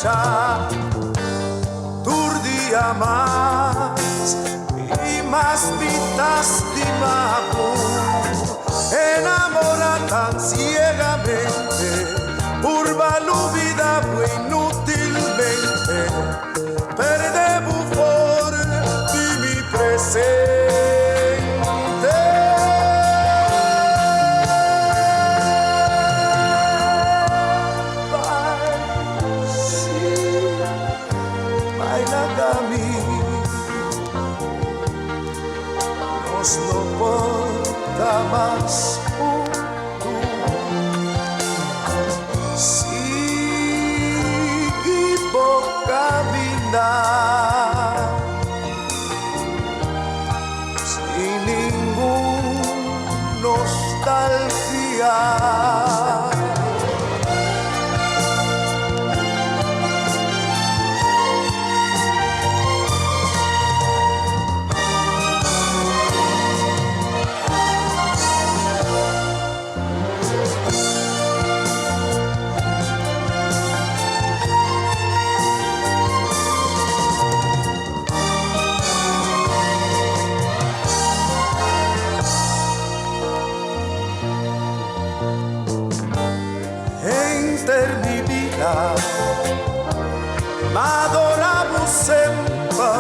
diferencia. Tu día más y más vidas de mago, enamora tan ciegamente, curva la vida inútilmente, perdemos por de mi presente. No porta más mundo, sigue por caminar sin ninguna nostalgia. Mi vida, m'adoravo sempre,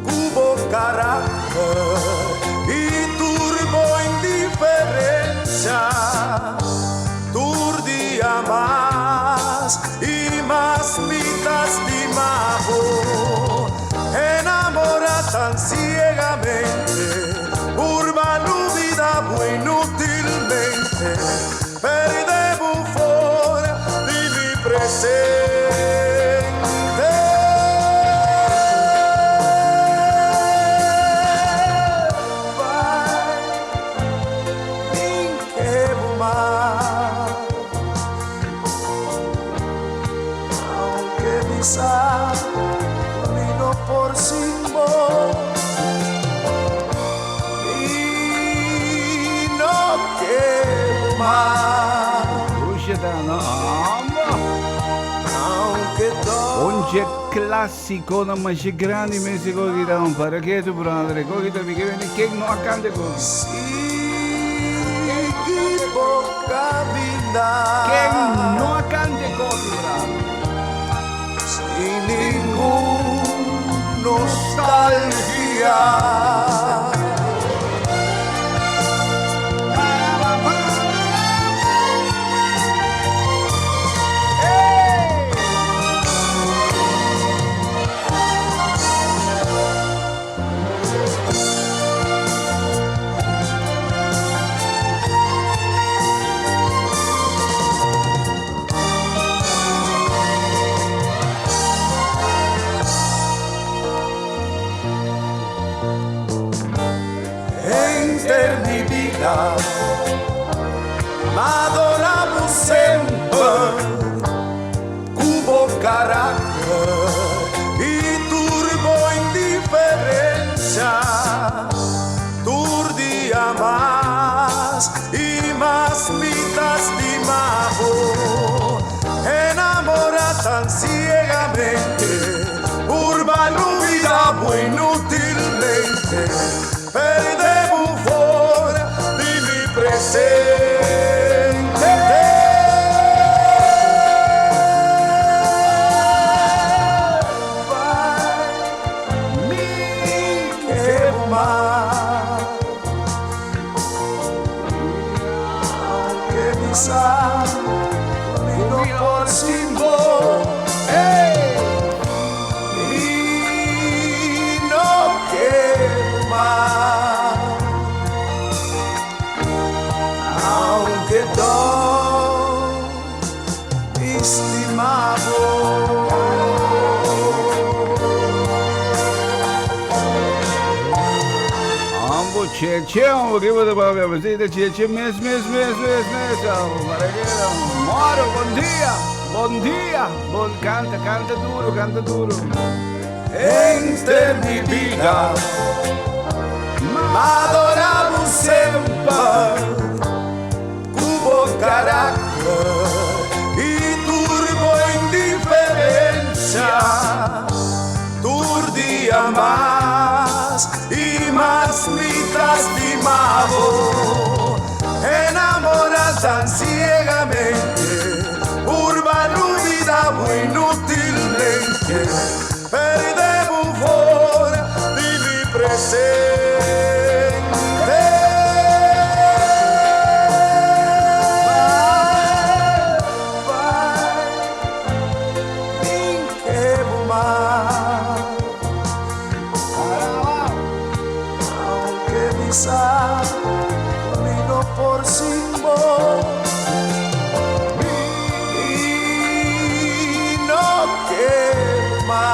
cubo carácter y turbo indiferencia. Turdía más y más mitas de mago, enamora tan ciegamente, urba la vida muy inútilmente, perdemos fuera de mi presente. Vai, ninguém mais, aunque quizás vino por símbolo. Onde classico na mais grande mese cogi da un para che tu brother cogi da mi che viene che non accande cogi che non accande cogi brother sin ninguna nostalgia. Mi vida, m'adoravo sempre, cubo carácter y turbo indiferencia. Turdía más y más mitas de mago, enamora tan ciegamente, urba la vida muy inútilmente, perdemos fuera de mi presente. Vai, mi quema, aunque quizás vino por símbolo. Y no quema. Aunque todo estimado ambo che che vado proprio così che mes Maragheira Moro buon dia canta duro entre mi vida m'adoravo sempre, cubo carácter y turbo indiferencia. amor, enamoras tan ciegamente, urba rubida muy inútilmente, perdemos fuera de mi presente. Vino por Simbo y no quema,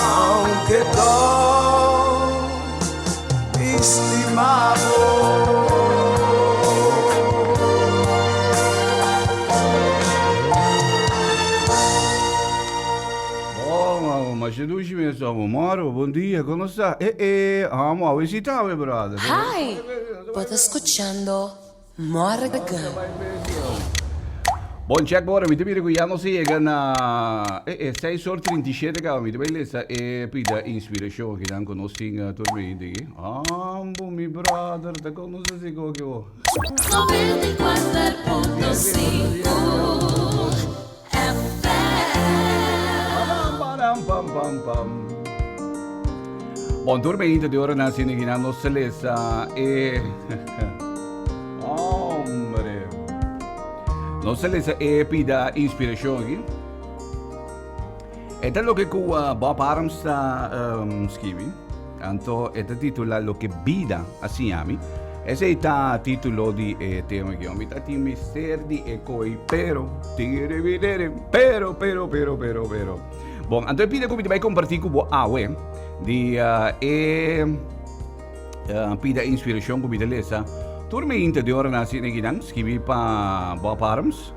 aunque todo estimado. Mas je doe je mensen allemaal, bom dia, como está? Vamos visitar, meu brother. Hi, você escuchando Morgan. Bom, check agora, me tempo que já não chega na 6h37, cara, me tempo lesa pida inspiração que não conhecem turbi, bom, meu brother, tá conhece como que eu. 94.5 Pam, pam, pam. Bom, turma ainda de hora na cena que não se lesa hombre. Não se lesa pida inspiração aqui. Esta é o que o Bob Arms está escrevendo. Então, esta titula lo que vida assim ami. Esse é o título de tema que eu me tá tem mister de ecoi, pero. Bom, então pida que vai compartilhar com o Awe de pida inspiração com a lesa. Turma inter de hora na cena que não escrevi para Bob Arms.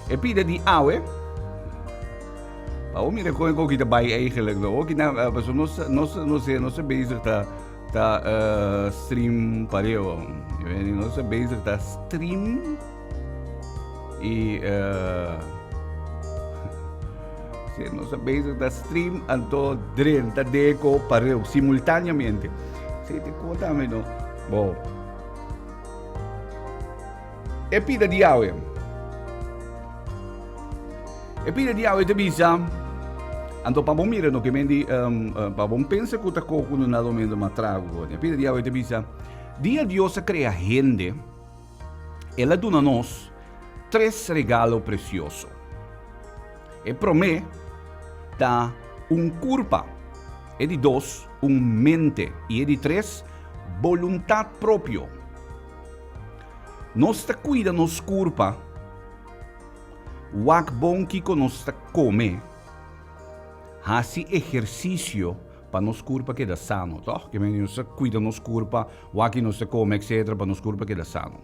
E pida de Awe. Waarom je gewoon ook erbij eigenlijk nog? Ook não se bezig ta stream pareo. Je weet niet, não se bezig ta stream e não se bezig ta stream anto dren ta deco pareo simultaneamente. Se te conta me no. Bom. E pida di Awe. E pida di Awe te bisa. Anto pa bom mira no que mendi pa bom pensa que tá com no nada momento matrago. E pida di Awe te bisa. Dia Deus cria gente. Ela dona nós três regalos preciosos. E promete da corpo. E de dois, mente. E de três, vontade própria. Nós cuida nos corpo. Wak bom que nós come. Hasi exercício para nos corpo que dá sano, tá? Que nós cuida nos corpo, wak nós come, etc. para nos corpo que dá sano.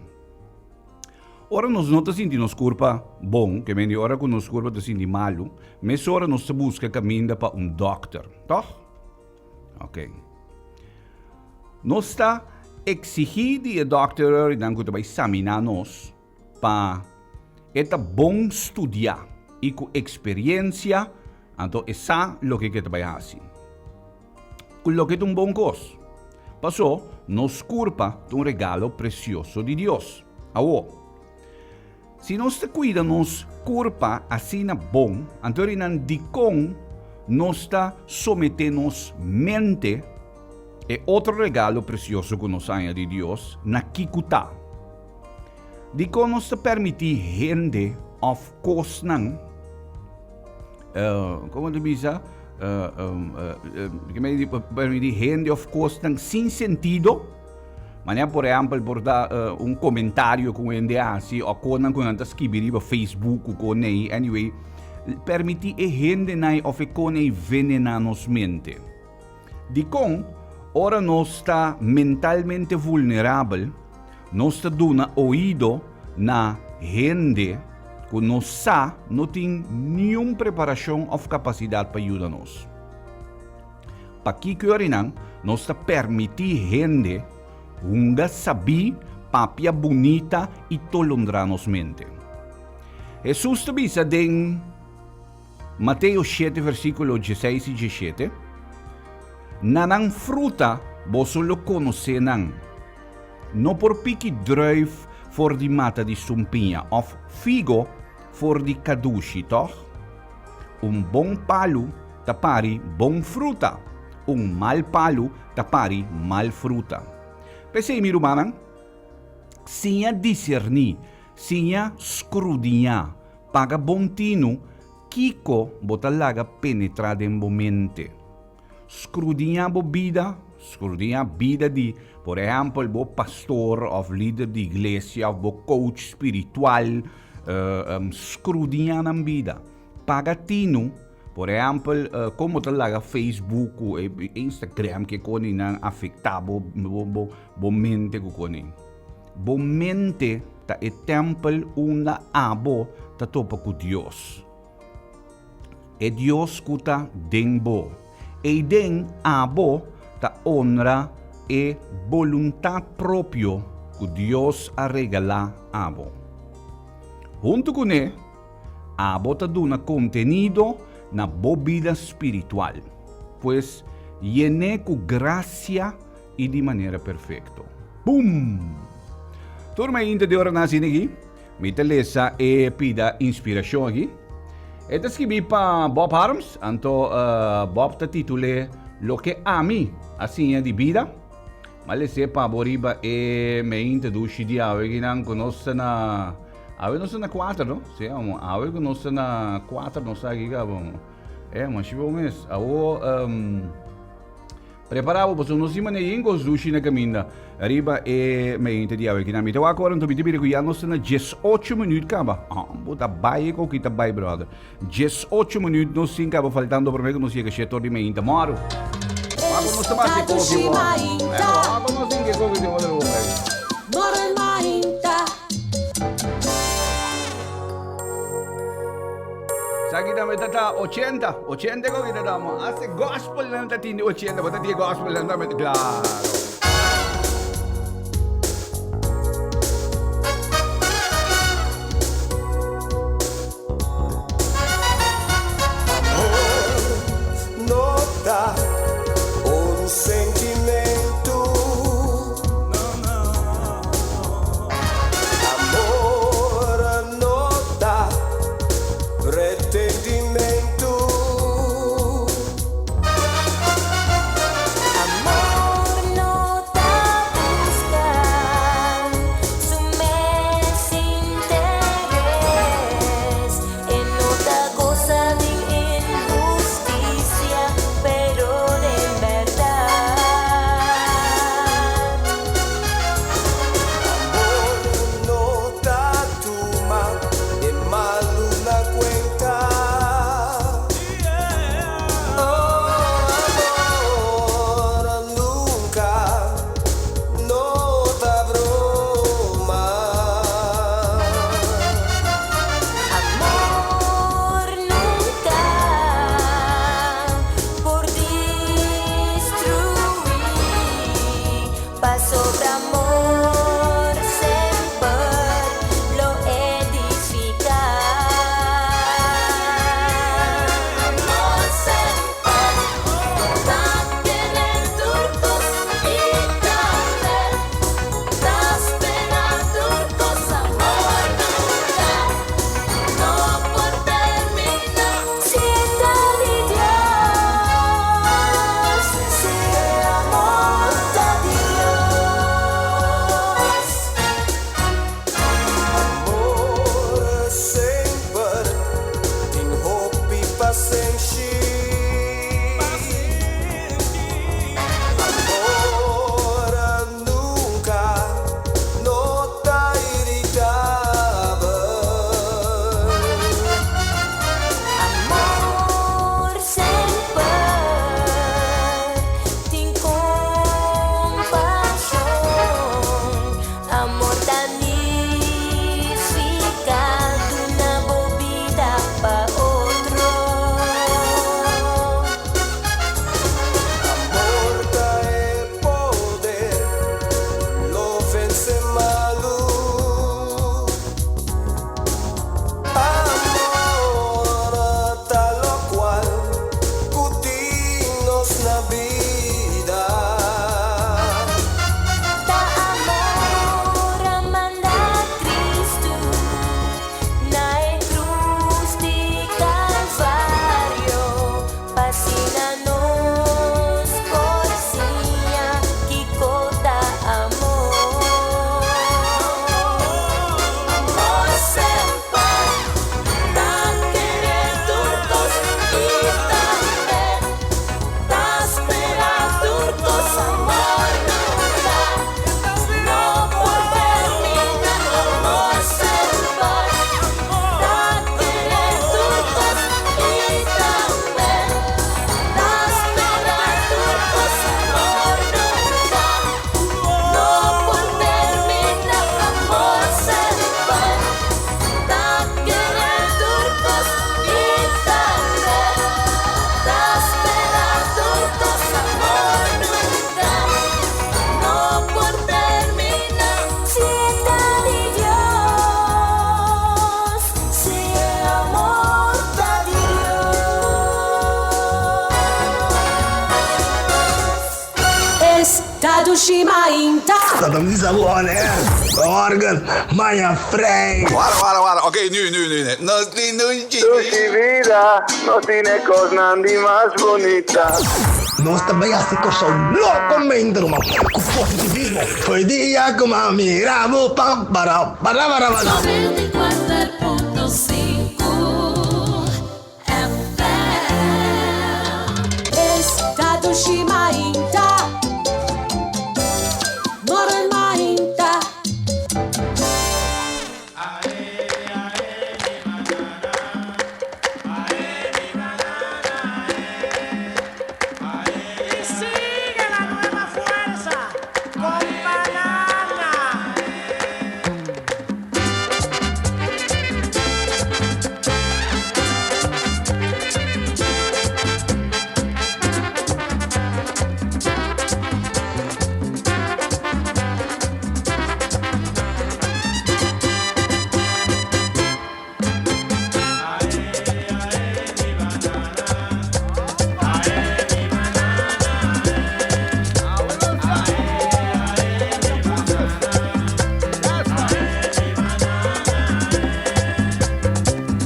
Ora nós não tá sentindo nos corpo bom, que menos ora com nos corpo tá sentindo malo, mas ora nós busca caminho para doctor, tá? Ok. Nós está exigindo de doctor e não que vai examinar nós para eta bom estudar e com experiência. Então, essa é o que você vai fazer. O que é um bom coisa. Passou, nos culpa de regalo precioso de Deus. Agora, se nós te cuida, nos culpa assim bom, então, de com, nós sometemos mente e outro regalo precioso que nós temos de Deus, na kikuta. De com, nós permite gente of course não, como te bisa, permite gente of course não sem sentido, mas por exemplo, por dar comentário com ele assim, ou quando anda escrever no Facebook com ele, anyway, permite a gente não of com ele venenar nos mente. De com, ora nós está mentalmente vulnerável, nós está dando ouído na gente que nós não tem nenhuma preparação ou capacidade para ajudar-nos. Para que nós permitir gente que sabe papia bonita e tolondrar nos mente. Jesus te diz em Mateus 7, versículo 16 e 17, Nanang fruta, boso lo conoce nang. No por piki druif voor die mata di sumpinha, of figo voor die kadushi, toch? Un bom palo tapari bom fruta. Un mal palo tapari mal fruta. Pensei mi rumanang, sinha discerni, sinha scrudinha, paga bom tino, kiko botalaga penetrada em mente. Scrudinha bo vida, scrudinha vida di, por exemplo, bo pastor of líder de igreja, of bo coach espiritual, scrudinha na vida. Paga tino, por exemplo, como talaga Facebook o Instagram que koni nang afetado bo mente ko koni. Bo mente ta e tempel una abo ta topa ku Dios. E Dios kuta dengbo. E den abo ta honra e voluntad propio ku Dios a regala abo. Junto con e, abo ta duna contenido na bobida espiritual, pues llené cu gracia y de manera perfecto. Boom! Turma inte de ora nasi nigi, mi telesa e pida inspiración aqui. Esta escrevi pa Bob Harms, anto Bob ta titule Lo que ami, assim é de vida. Mas le sepa boriba e me introduci di ave che non conosce na ave non sono 4, no? Sì, ave conosce na 4, non sa che cavolo. Mas ci vuole mes. Preparavo per uno simane ingo sushi na caminda. Arriba e me intediava che na mita wa koran to bitibire ku ya no na 18 minutos kaba. Bota bai ko kita bai brother. 18 minutos no sin kaba faltando per me che non sia che scetto di me inta moro. Ma non sta mai ko che mo. Ma non sin che ko che mo devo fare. Sa kita may tata 80 ko kita damo. Ase gospel lang tatindi 80, bata di gospel lang tayo claro. Nota un sentimento. Amor nota pretendimento. Amor no Shima Inta. Dat hem niet zo gewoon, hè. Morgen, mijn vriend. Wara. Oké, nu. No, Tu vida no tiene cosa ni más bonita. No te vayas a cosa loco, mente, hermano. Con positivismo. Hoy día como miramos, para. 94.5 FM. Estado Shima Inta. Morma Inta. Y sigue la nueva fuerza con banana.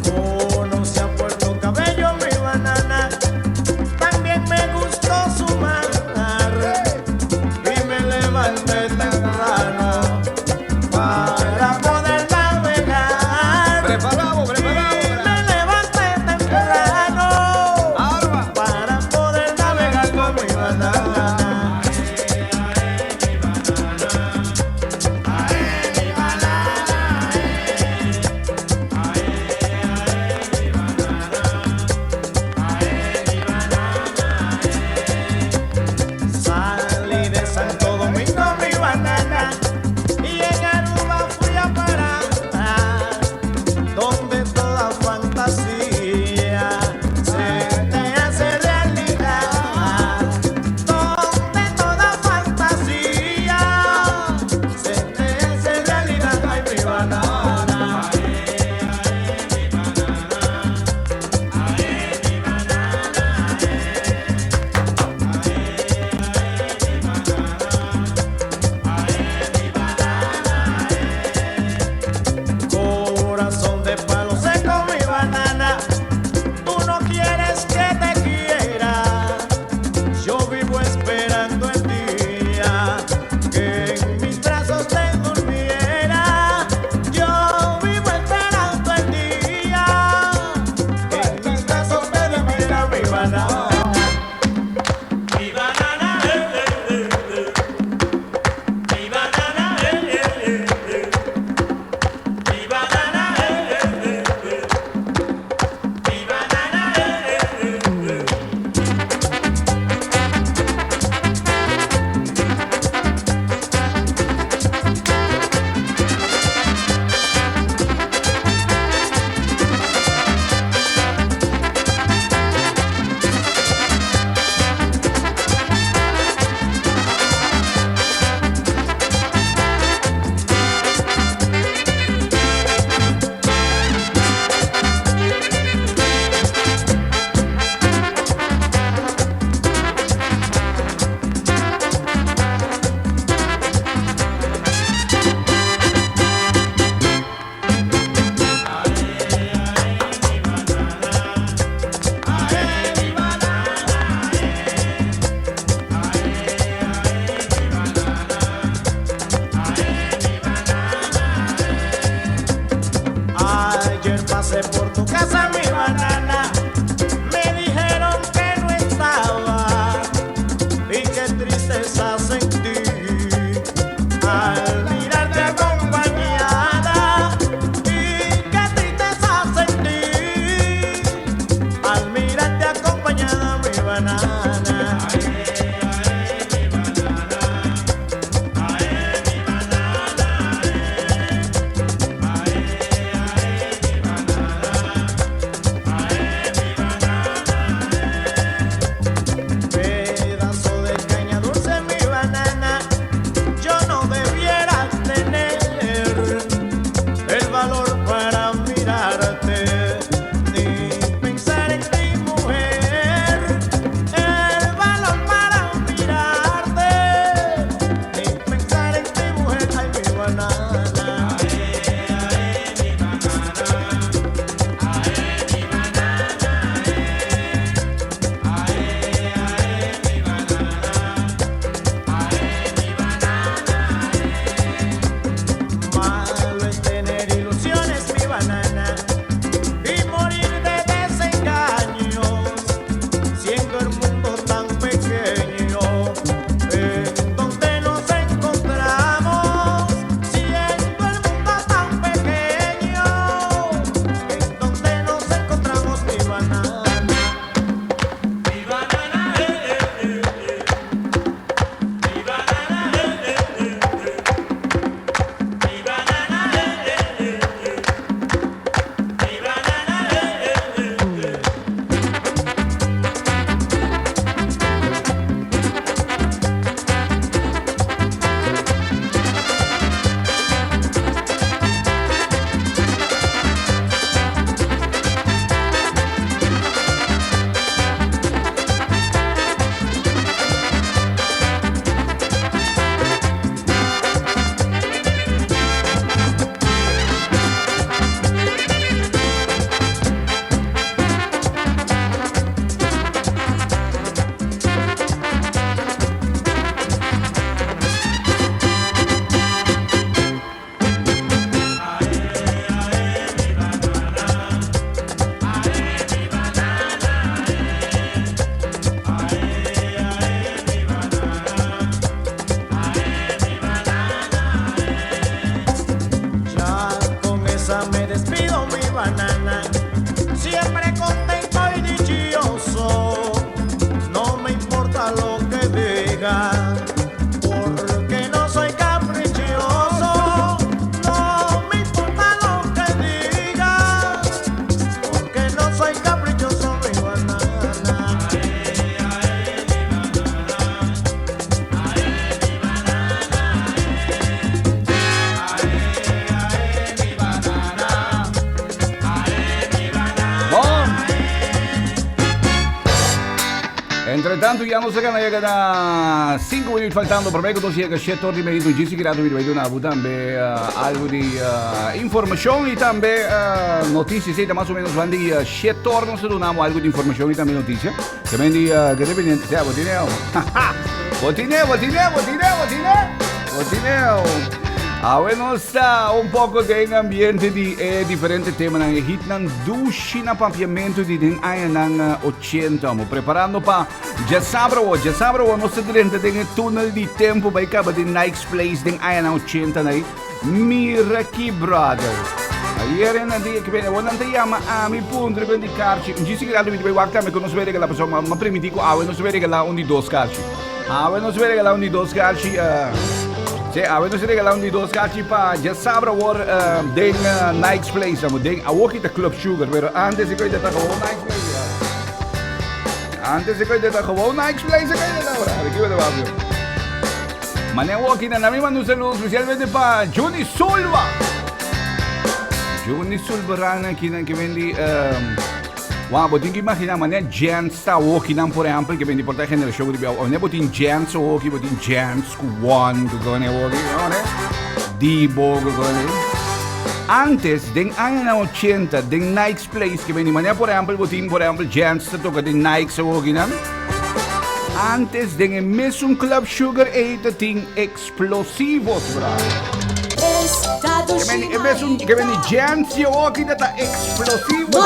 Conocí a Puerto Cabello, mi banana. También me gustó su mar. Y me levanté temprano para poder navegar. Preparado. Y me levanté temprano para poder navegar con mi banana. Salí de Santo Domingo, mi banana, y en Aruba fui a parar, donde toda fantasía se te hace realidad, donde toda fantasía se te hace realidad, ay, mi banana. Corazón de palo seco, mi banana. Tú no quieres que te quiera. Yo vivo esperando el día que en mis brazos te durmiera. Yo vivo esperando el día que en mis brazos te durmiera, mi banana. Mi banana, mi banana, mi banana, mi banana. Ayer pasé por tu casa, mi banana. Me dijeron que no estaba y qué tristeza sentí al mirarte acompañada. Y qué tristeza sentí al mirarte acompañada, mi banana. esa me despido, mi banana. Siempre contento y dichoso, no me importa lo que diga, porque no soy caprichoso. No me importa lo que diga, porque no soy caprichoso, mi banana. Entre tanto, ya no se gana, ya gana 5 minutos faltando per me che tu sia che c'è torni meglio di 10 gradi di una butambe algo di informazioni tambe notizie siete más o menos van di c'è torno se donamo algo di informazioni tambe notizie che mendi che deve niente sia botineo bueno, está un poco de ambiente di differente tema nang hit nang dushi na pampiamento di den ayan nang 80 mo preparando pa Jasabro no se dirente den tunnel di tempo by kaba di Nike's Place den ayan nang 80 na Miraki Brother. Ieri nanti che bene, non ti chiama mi punto per indicarci. Non ci si grado di guarda me conosco che la persona ma prima dico non si vede che la undi dos calci. Non si vede che la undi dos calci sì, avendo si regalato di due scacci pa già sabrà war den Nike's Place, amo den a walkie the Club Sugar, pero antes se coide ta gewoon Nike's Place. Antes se coide ta gewoon Nike's Place, che è ora, che vedo va più. Ma ne walkie na mi mando un saluto specialmente pa Johnny Sulva. Johnny Sulva rana che vendi wow, botin que imaginar, mané Jans está walking por ejemplo, que vendi por la generación de biao, ne botin Jans walking, botin Jans One, que gane walking, no ne? Dibo, que gane. Antes, den años 80, den Nike's Place, que vendi mané por ejemplo, botin por ejemplo Jans se toca den Nike's walking, antes den en mesum Club Sugar ting explosivos, bro. Que veni Jans walking data explosivo.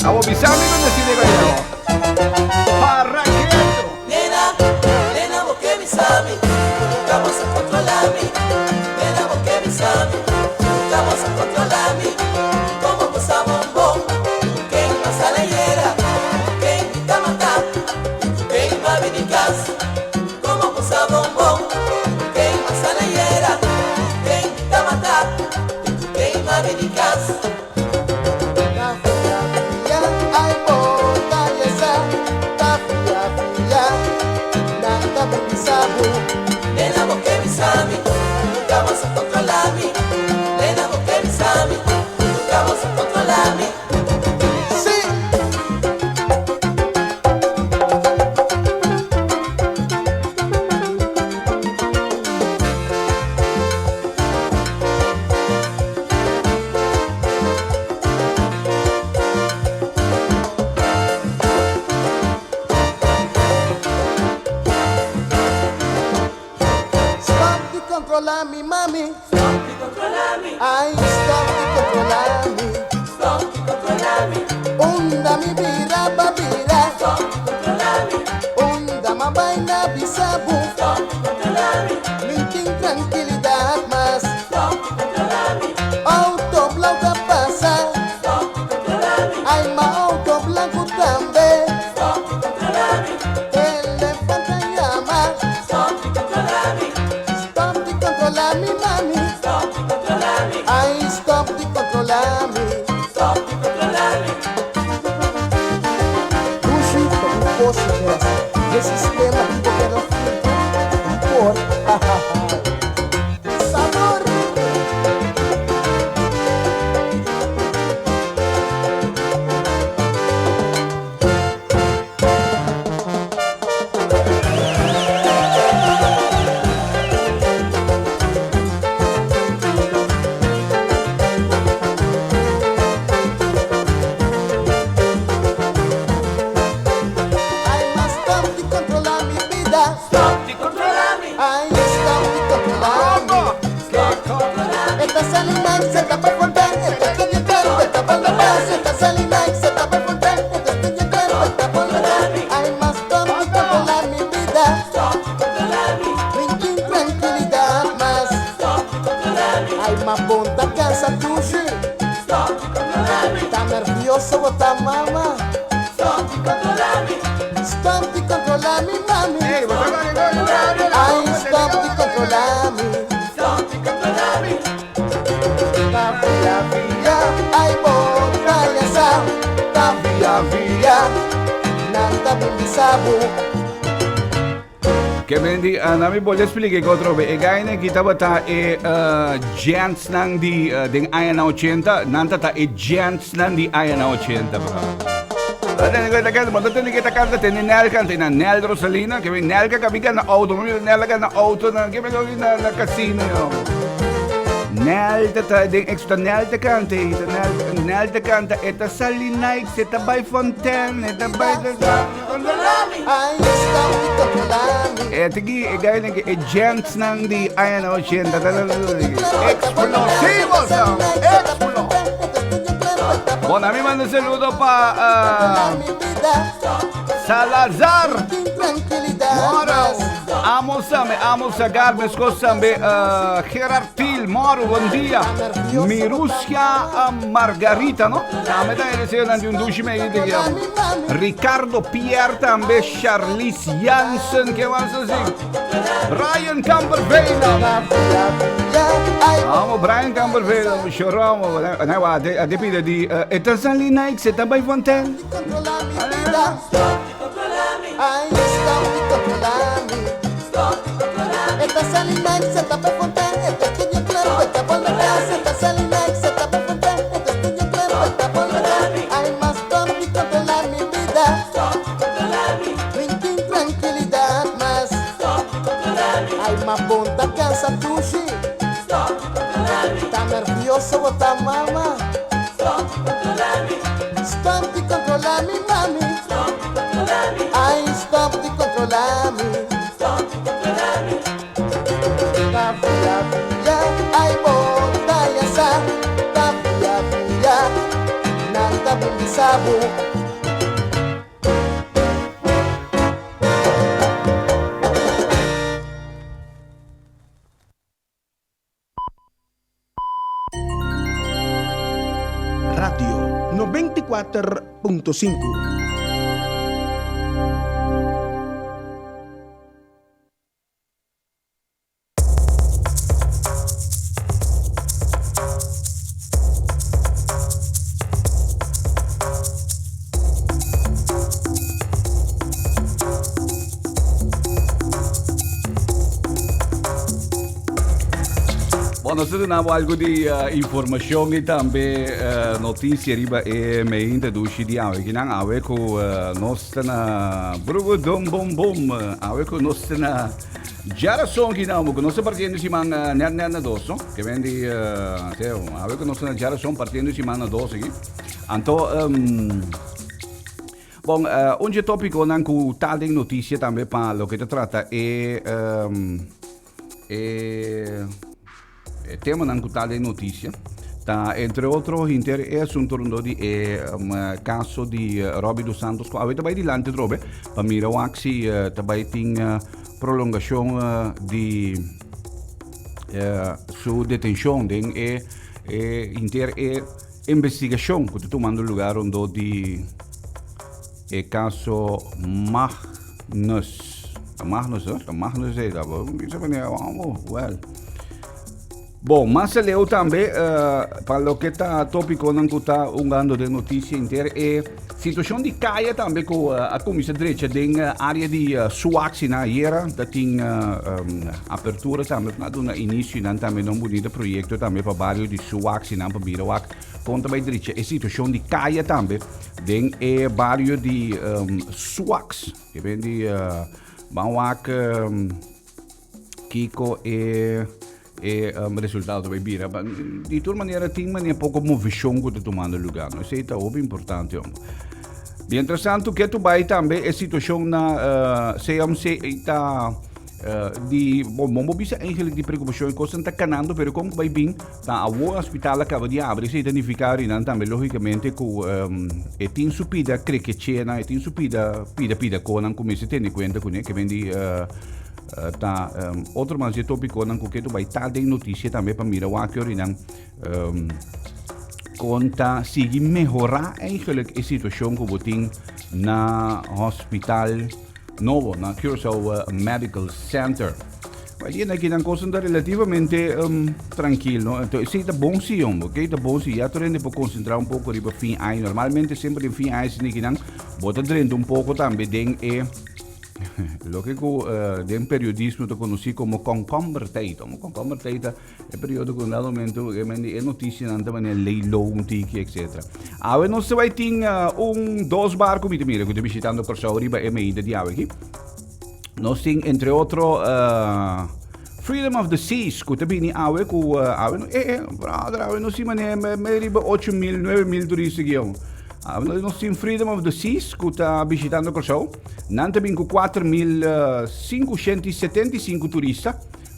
Amo bisami non si deve Parraqueto. Nena, vos que bisami, vamos a controlarme. Nena, vos que bisami, vamos a controlarme. Como vos a bombón, que no sale hiera, que invita a matar, que va a venir casa. Como vos a bombón, que no sale hiera, que invita a matar, que va a venir casa. Nena, vos que bisami, nunca vas a controlarme. Nena, vos que bisami, nunca vas a controlarme. Sí. Controla mi mami, stop to controla me, ay stop to controla mi, stop to controla me, onda mi vida babira, stop to controla me, onda ma vaina bisabu, stop to controla me, linking tranquilidad más, stop to controla me, auto blanco pasa, stop to controla me, ay ma auto blanco también, stop to controla me, elefante llama, stop to controla me, stop to controla mi mami, stop to controla me, ay stop to controla mi, stop to controla me. Luxo com positividade, esse sistema de governo por sabor. Ay, mas stop de controlar mi vida. Stop to controla me, Ay, stop de controlar mi. stop to controla me, Esta salina y se tapa el fontán, esta estoy entrando, esta por la paz. Esta salina y se tapa el fontán, esta estoy entrando, esta por la paz. Ay, mas stop de controlar mi vida. stop to controla me, Drinking tranquilidad más. stop to controla Ay, más ponta cansa tushi. Está nervioso, bota mamá. Stop y controla mi mami. Ay, stop y controla mi. La via, ay, bota ya sa. La via, nanta bilisabu. Que vendi, nami boleh explicar que outro vez. Gaine kita bata gents nang di ding aya na 80, nanta ta gents nang di aya na 80 bro. Ada kita kan, betul ni kita kan teni nel kan teni nel Rosalina, que vem nel ka kabiga na auto, nel ka na auto na que vem na casino. Nel ta ding extra nel ta kante, nel ta kante eta Salinaik, eta by Fontaine, eta by Ay, stop y controla mi. tigi, gaya ng agents ng di ayan o siyenta explosivos explosivo. Bon, a mí manda un saludo pa Salazar Moro. Amo sagar mes cosas Gerard Til Moro, buen día. Mirusia Margarita, no? Kami tayo siya nandiyon dushi me Ricardo Pierre tambe, Charlize Jansen, que vas a decir? Brian Campervela. Amo Brian Campervela, choramo. A depende di Salinaik, se também Fontaine. Ay, stop y controla mi. Esta Salinaik, se tapa Fontaine. Esta que yo claro, esta por la casa. Esta Salinaik, se tapa Fontaine. Esta que yo claro, esta por la casa. Ay, más stop y controla mi vida. Drinking tranquilidad más. Ay, más punta cansa tushi. Está nervioso, bota mamá. Stop y controla mi mami. Ay, stop y controla mi. La via, ay, bota ya sa. La via, nanta bilisabu. Radio 94.5. Bueno, se tenemos algo de información y también noticia riba e me introduci di ave che non ave con nostra brugo dom bom bom ave con nostra geração que não con nostra partiendo si man nena dosso che vendi ave con nostra geração partiendo si man dosso aqui. Anto bom, oggi topico non cu tal noticia também para lo que te trata tema não cutar de notícia, tá? Entre outros, é assunto di caso di Robbie dos Santos. Avete vai di lante trobe, para mira o axi, também tem prolongação de sua detenção, den investigação que está tomando lugar onde di caso Magnus well. Bom, mas eu também, para o que está tópico, não está ungando de notícia inteira, é situação de caia também com a Comissão Direita na área de SWAX na era, da tem abertura também, na início, também não bonito projeto também para bairro de SWAX na Birawak, conta bem direita, é situação de caia também, é bairro de SWAX, que vem de Bawak, Kiko resultado vai vir. De toda maneira, tem pouco movição que está tomando lugar. Isso é muito importante. E interessante que tu vai também a situação na CMC está bom bisa eigenlijk die preocupação coisa está canando, pero como vai vir, tá o hospital acaba de abrir, se identificar e não também logicamente que tem subida, creio que chena, tem subida, pida com não começa a ter em conta com que vem de Outro mais de tópico não que tu vai estar de notícia também para mirar o que orinan conta sigue melhorar eigenlijk a situação que botin na hospital novo na Curaçao Medical Center. Mas yun aqui ng coisa relativamente tranquilo. Então, isso é bom sim, ok? É bom sim. Já estou indo para concentrar um pouco riba fim ano. Normalmente sempre em fim ano se ninguém bota dentro um pouco também den lo que den periodismo to conheci como concomberteita. Concomberteita é período que no momento é notícia nanta maneira leilão tiki etc. Agora nós vai ter dois barcos mira que estou visitando por Sao riba é meio de aqui. Nós temos, entre outros, Freedom of the Seas, que também awe nós temos riba 8.000, 9.000 turistas aqui. Nós temos Freedom of the Seas, que está visitando Curaçao. Nós também com 4.575 turistas.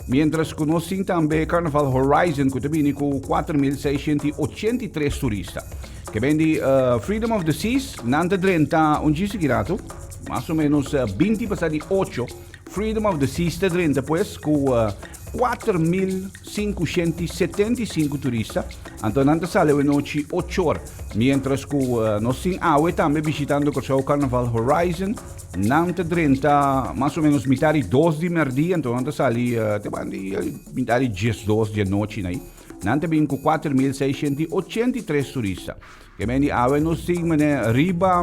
Mientras que nós temos também Carnival Horizon, que também com 4.683 turistas. Que vem de Freedom of the Seas, nós temos um dia seguido. Mais ou menos 20 para de 8. Freedom of the Seas está dentro, depois, com 4.575 turistas. Então, nós saímos em noite 8 horas. Mientras que nós temos também visitando o Carnival Horizon. Nós temos mais ou menos metade 2 de merdia. Então, nós saímos metade 10 de noite. Nós temos com 4.683 turistas. Que vem de nós temos riba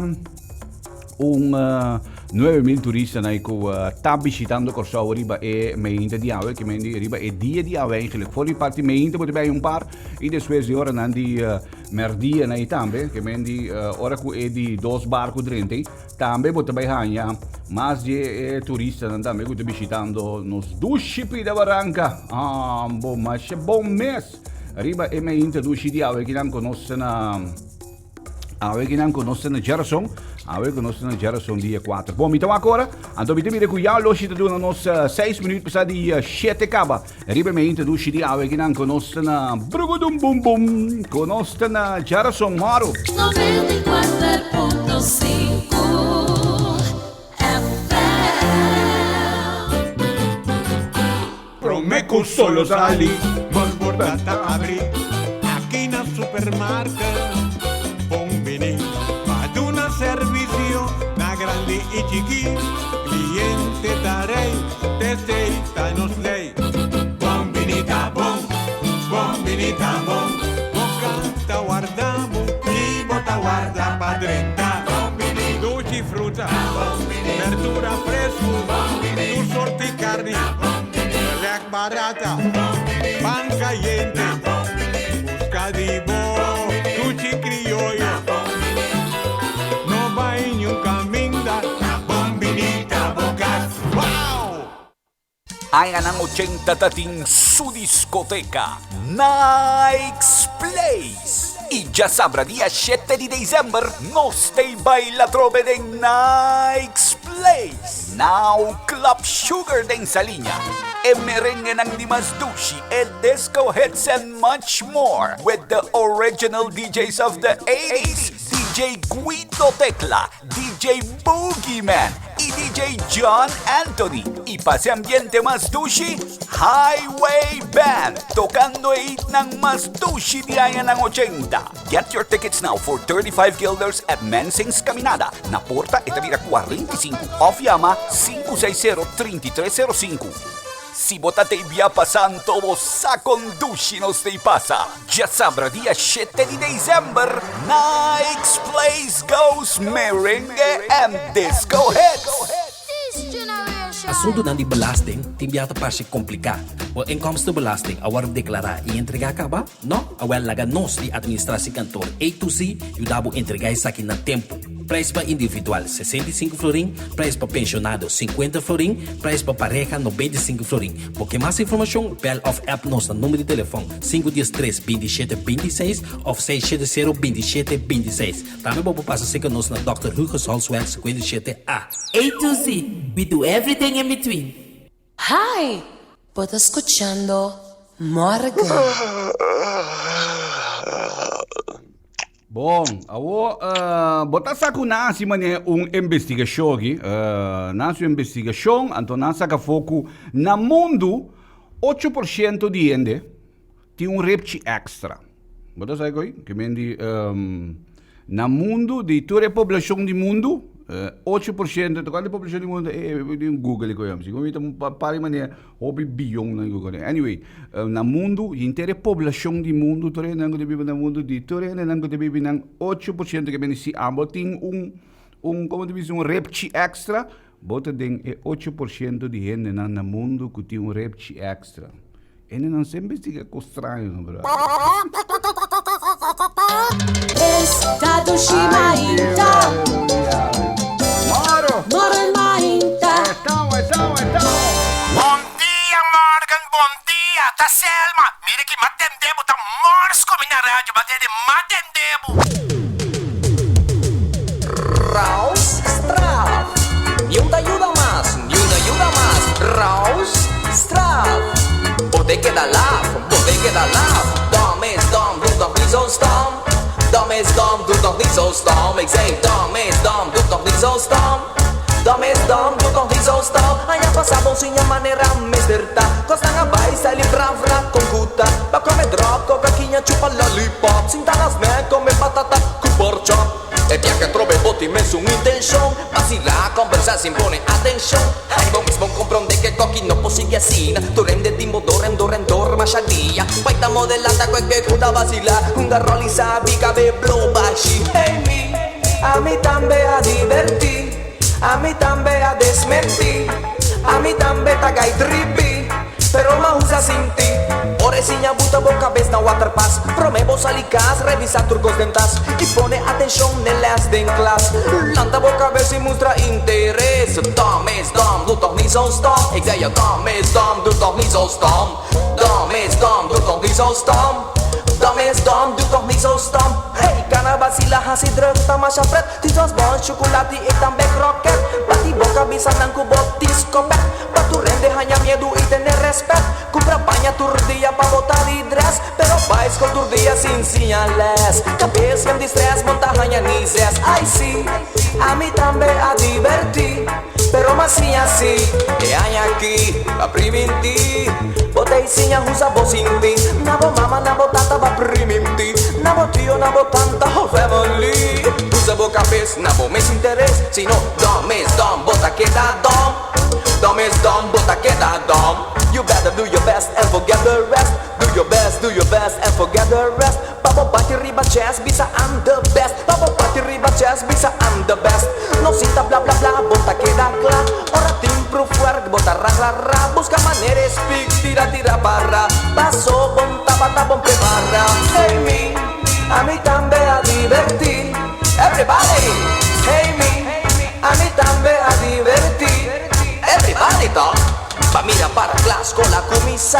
9.000 turistas que estão visitando Curaçao riba é meio de awe, que meio riba é dia de awe eigenlijk. Voor die parte meio pode bem par e depois de hora não de merdia na também, que meio de hora que é de 2 barcos dentro, também pode bem ganhar mais de turistas também que estão visitando nos 2 chips da Barranca. Bom, mas é bom mês. Riba é meio de 2 de awe que não conhece na geração. Awe conosco na geração dia 4. Bom, então agora, ando me temere que já logo está nos 6 minutos para de 7 acaba. Riba me inte do de awe que não conosco na brugudum bum bum, conosco na geração Maro. 94.5 Promeco solo salí, más bordata abrí, aquí na supermarket, bombini, maduna servicio, na grande y chiqui, cliente darei, deseita nos lei, bombinita bom, bocata guardamos, y bota guarda padrenta, dolce fruta, verdura fresco, tu sorte y carne, barata, pan caliente, buscadivo, tuchi criollo, no va en un caminda, bombinita bocas, wow! Ayan ang 80 dating su discoteca, Nike's Place. Y ya sabrá día 7 de diciembre, nos te baila trove de Nike's Place. Now Club Sugar de Saliña. E merengue ng Dimas Dushi, e disco hits and much more. With the original DJs of the 80s. DJ Guido Tecla, DJ Boogeyman y DJ John Anthony. Y pase ambiente Mas Dushi, Highway Band, tocando hit ng Mas Dushi di ayan ng 80. Get your tickets now for 35 guilders at Mensing's Caminada. Na Porta Etavira 45, off Yama 560-3305. Si bota te via pasan todos sa conduci nos te pasa. Ya sabrá día 7 de diciembre, Nike's Place goes merengue and disco hits. Assunto dan di belasting, timbiata parsi complicato. O inkomstenbelasting, awar declarar e entregar acaba? No, awal laga nos di administratie kantoor A to Z, e dabo entregar isso aqui na tempo. Prijs para individual 65 florin, prijs para pensionado 50 florin, prijs para pareja 95 florin. Porque mais informação, bel of app nos no número de telefone 513-2726 of 670-2726. Também vou passar a seguir nos na Dr. Hugo Solsweg 57A. A to Z, we do everything in between. Hi, puedo escuchando Morgan. Bom, botar saco nasi mané investigação aqui, nasi investigação, então nasa ka foco na mundo 8% de gente tem repte extra. Botar saco aí, que mendi na mundo de toda a população do mundo 8% de cada população do mundo Google ko yam. Siguro ito pari mané hobby bilhão na Google. Anyway, na mundo inteira população do mundo toda nango de bibi na mundo de toda nango de bibi nang 8% que bem se amo tem como de diz repte extra, bota den 8% de gente na mundo que tem repte extra. E não sempre fica estranho, não é? Estado Shimainta. Moro em Mahinta. Então. Bom dia, Morgan, bom dia, tá Selma. Mira que matendebo, tá mors como na rádio, matendebo. Raus Straf. Ni una ayuda más. Raus Straf. Bodega da laf. Dom is dom, doe toch niet zo stom. Dom is dom, doe toch niet zo stom. Ik zeg dom is dom, doe toch niet zo stom. Dom is dom, doe toch niet zo stom. Hanya pasabong sinya manera misterta. Costa nga bay sa libravra con kuta. Pa come drop, cocaquinha chupa lollipop. Sinta las me come patata con porchop. E via che trove voti messo un'intention. Ma si la conversa si impone attention. Ai bom mismo comprende che cocchi non possibile assina. Tu rende timbo rendor mashadia. Paita modellata quel che kuda vasila. Un garroli sabi cabe blow bashi. Hey me, a mi tambe a diverti. A mi tambe a desmenti. A mi tambe tagai trippy. Pero ma usa sinti. Oresinha buta boca vez na waterpass. Promebo salicas, revisa turcos dentas. Y pone atención en las den class. Lanta boca vez y muestra interés. Dom is dom, doe toch niet zo stom. Ik zei je dom is dom, doe toch niet zo stom. Dom is dom, doe toch niet zo stom. Dom is dom, doe toch niet zo stom. Hey, kana basila hasi druk tamasha pret. Dit was bon chocolate, ik dan back rocket. Bati boca bisa nang kubot discopet. Patu rende hanya miedo y tener respeto. Compra paña turdia pa botar y dress. Pero vais con turdia sin señales. Cabeça en distress, montaña nizes. Ay sí, a mí también a divertir. Pero más así, que hay aquí, a priminti. Botei sinha usa bocinti. Nabo mama, nabo tata, va priminti. Nabo tio, nabo tanta, whole family. Usa boca vez, nabo mes interés. Si no, dom is dom, bota queda dom. Dom is dom, bota queda dom. You better do your best and forget the rest. Do your best and forget the rest. Papo bati riba chest, bisa I'm the best. Papo bati riba chest, bisa I'm the best. No cita bla bla bla, bota queda clar. Ora te improve work, bota ra. Busca manera speak, tira barra. Paso, bon tabata, bon prepara. Hey me, a mí también a divertir. Everybody, hey me, a mí también a divertir. Everybody talk. Pa mira para class con la camisa.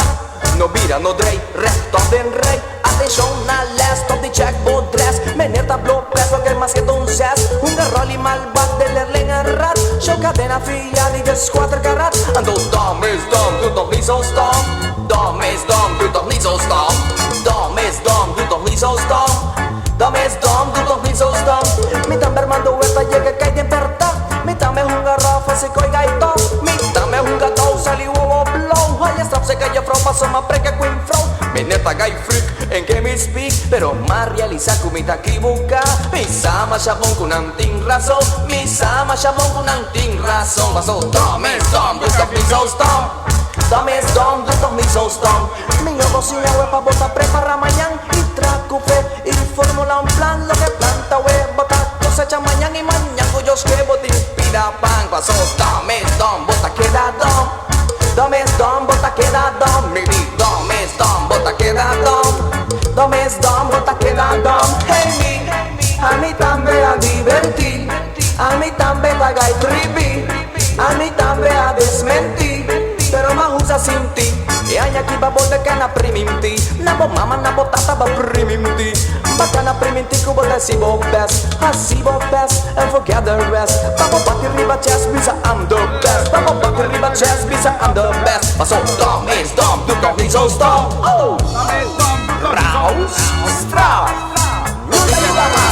No vira, no drey, resto den rey. Atención a last of the checkboard dress. Meneta blow press, lo que más que entonces. Un garroli malvat de lerling en rat. Show cadena fria, die de squatter karat. Ando dom is dom, doe toch niet zo stom. Dom is dom, doe toch niet zo stom. Dom is dom, doe toch niet zo stom. Dom is dom, doe toch niet zo stom. Mi tamber mando esta llega que hay de verdad. Mi tambe un garrafa se coiga y todo. Mi tambe un gato sali huevo blow. Hay strap se calle fro paso ma preca queen fro. Mi neta guy freak en que me speak. Pero más realiza kumita equivoca. Mi sama chabón con anting razón. Mi sama chabón con anting razón. Paso dom is dom, doe toch niet zo stom. Dom is dom, doe toch niet zo stom. Mi cocina huepa bota prepara mañana. Y traco fe y formula un plan. Lo que planta huepa cosecha mañana y mañana cuyos que botín pida pan. Paso dom is dom, bota queda dom. Dom is dom, bota queda dom. Mi dom is dom, bota queda dom. Dom is dom, bota queda dom. Hey me, a mí también a divertir. A mí también a gai trippy. A mí también a desmentir. Pero más usa sin ti. E hay aquí babo de cana priminti. Nabo mama, nabo tata ba priminti. Bacana priminti kubo de sibo best. Hasibo best and forget the rest. Babo bati riba chest, bisa I'm the best. Babo bati riba chest, bisa I'm the best. Paso dom is dom, doe toch niet zo stom. Oh, Raus, straf. Nunca ayuda más.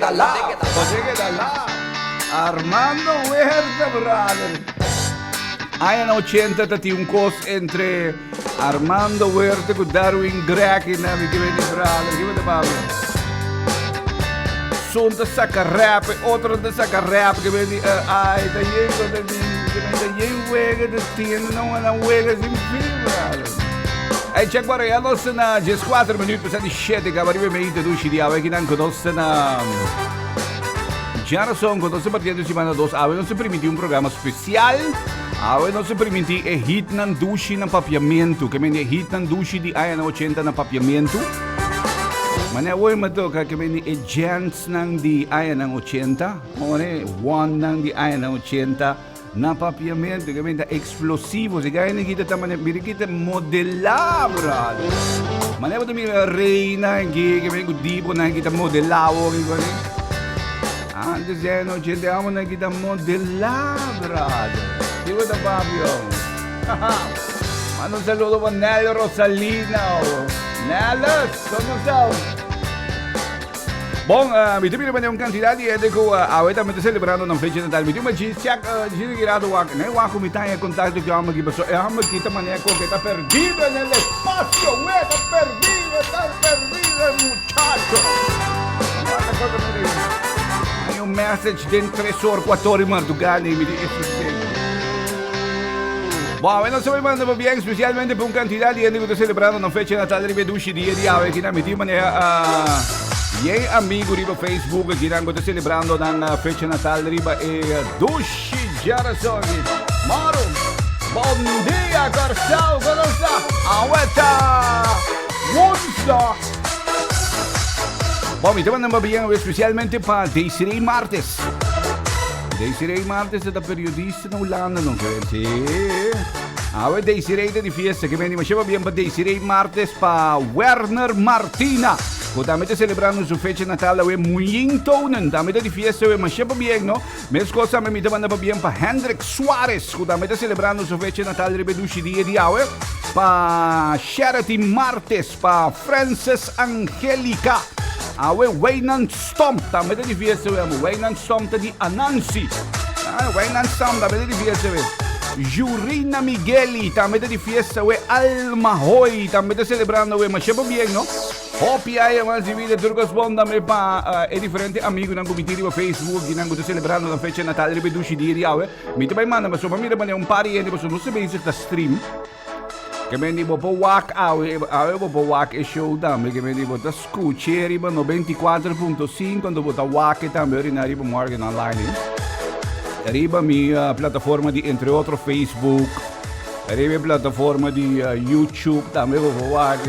Dala. José que Dala. Armando Huerta, brother. Hay en 80 tati un cos entre Armando Huerta con Darwin Greg y Navi que viene, brother. ¿Qué te pasa? Son de saca rap, otro de saca rap que viene. Ay, está lleno de juega de tienda, não é na juega sem fim, brother. Hey, check maar, ja, dat is een just 4 minuten, zijn die shit, ik ga maar even mee te doen, die ouwe, ik denk dat is een já não são quando se partindo de semana 2, a não se permitiu programa especial, a não se permitiu hit na duche na papiamento, que me hit na duche de aí na 80 na papiamento. Mas é hoje me toca que me gents nang de aí na 80, ore one nang de aí na 80 na papiamento, que me explosivo, se ganha kita também birikita modelar, brother. Mas é também reina que me dipo na kita modelar, que antes ya no amo na kita modelar, brother. Digo da Fabio. Mano un saludo para Nelly Rosalina. Nelly, ¿cómo estás? Bom, mi tempo é uma quantidade de gente que ahorita me está celebrando na festa de Natal. Me uma diz que girado o né o acomita em contato que amo que pessoa é amo que tá maneco que está perdido no espaço, está perdido, muchacho. Uma coisa me um message dentro 3 horas, 4 horas, madrugada e me diz isso. Bom, não se manda bem, especialmente para uma quantidade de gente que está celebrando na festa de Natal de Bedushi dia de hoje, que na minha maneira e amigo riba Facebook que está celebrando na festa de Natal de Dushi Jarasoni. Maro, bom dia, Garçal, como está? Aguenta, Woodstock. Bom, me te mandando bem, especialmente para Desiree Martes. Desiree Martes é da periodista na Holanda, não quer dizer? Agora Desiree de fiesta, que me chama bem para Desiree Martes, para Werner Martina. Que também está celebrando sua festa de Natal, é muito tonen, também está de fiesta, me chama bem, não? Mesma coisa, me mandando bem para Hendrik Soares, que também está celebrando sua festa de Natal, de Bedushi dia de hoje. Para Charity Martes, para Frances Angelica. Awe Waynan Stomp, também de fiesta, Waynan Stomp de Anansi. Waynan Stomp, também de fiesta, Jurina Migueli, também de fiesta, Alma Hoy, também de celebrando, mas chama bem, não? Hopi aí, mas de vida, turcos bom também para diferente amigo na comitiva no Facebook, que não está celebrando na festa de Natal, de Bedushi dia de hoje. Me também manda, mas só para mim, um pariente, mas não se bem se está stream. Que me dibo po wak po wak e show também que me dibo ta escuche riba 94.5 quando bota wak também ori na riba morgen online riba minha plataforma de entre outro Facebook riba plataforma de YouTube também po wak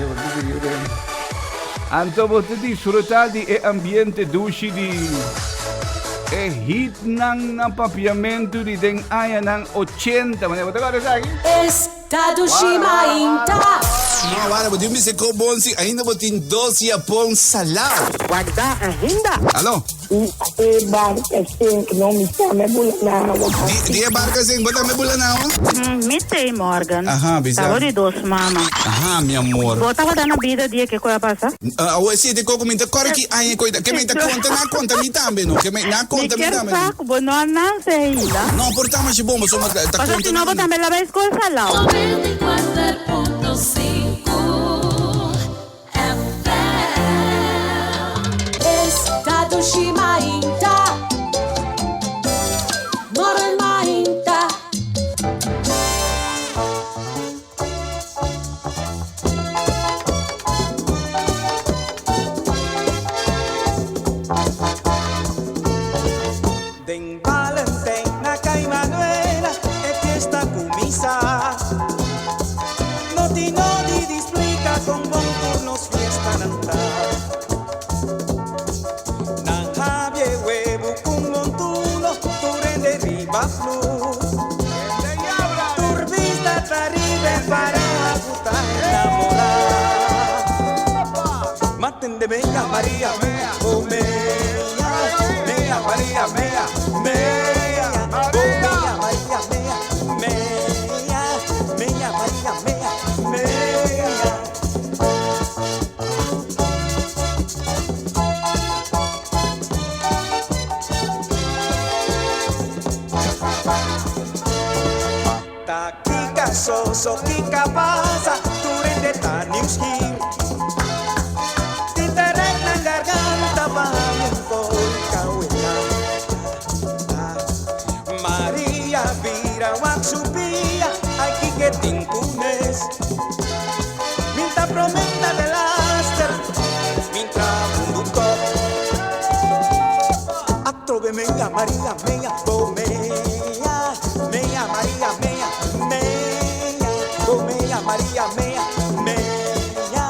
anto bota disfrutar de ambiente dushi de hit nang napapiamento de den aya nang 80 mas bota agora sabe Estado Shimainta. Não, agora vou dizer que o bom se ainda vou ter 12 Japão salão. Guarda ainda. Alô? Barca sem que não me chame bulanawa. Dia barca sem bota me bulanawa? Mitei Morgan. Aham, bisa. Tava de doce, mama. Aham, meu amor. Bota a na vida dia que coisa passa. O esse de coco me tá corre que ai coisa que me tá conta me também não, que me na conta me também. Saco, bom não sei ainda. Não, portamos de bom, mas uma tá conta. Mas se não botar me lá vai escola salão. 94.5 Estado Shimainta. Moro em Mainta. Den Valentin na Caimanuela é fiesta kumisa. Noti displica com bom turnos fiesta Natal. Na Javier huevo com montuno, turende riba flor. Turbista taribe para agutar enamorar. Maten de venga María mea, oh mea, mea María mea, mea, oh mea María mea, mea, mea María mea, mea. Ta kika so kika pasa, tu rende ta nieuwsgier. Tinterek na garganta bayan por kawina. Maria vira waksupia, ay kiketing kunes. Minta prometa de laster, minta bunduto. Atrove meia Maria meia bomea, meia Maria meia meia, bomea Maria meia meia,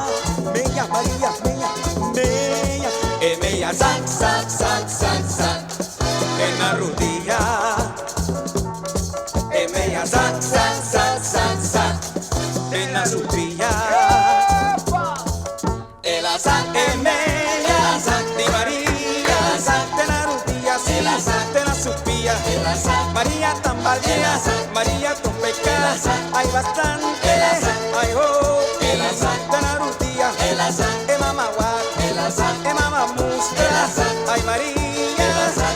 meia Maria meia meia, e meia sac sac sac sac sac, en la rodilla, e meia sac sac sac sac sac, en la rodilla, e la sac e meia, la sac di Maria, la sac de la rodilla, si la sac de la supía, la sac María tambalea, María con pecas, hay bastante, hay oh, la sac de la rodilla, la sac e mamá guac, la sac e mamá mustra, ay María, la sac.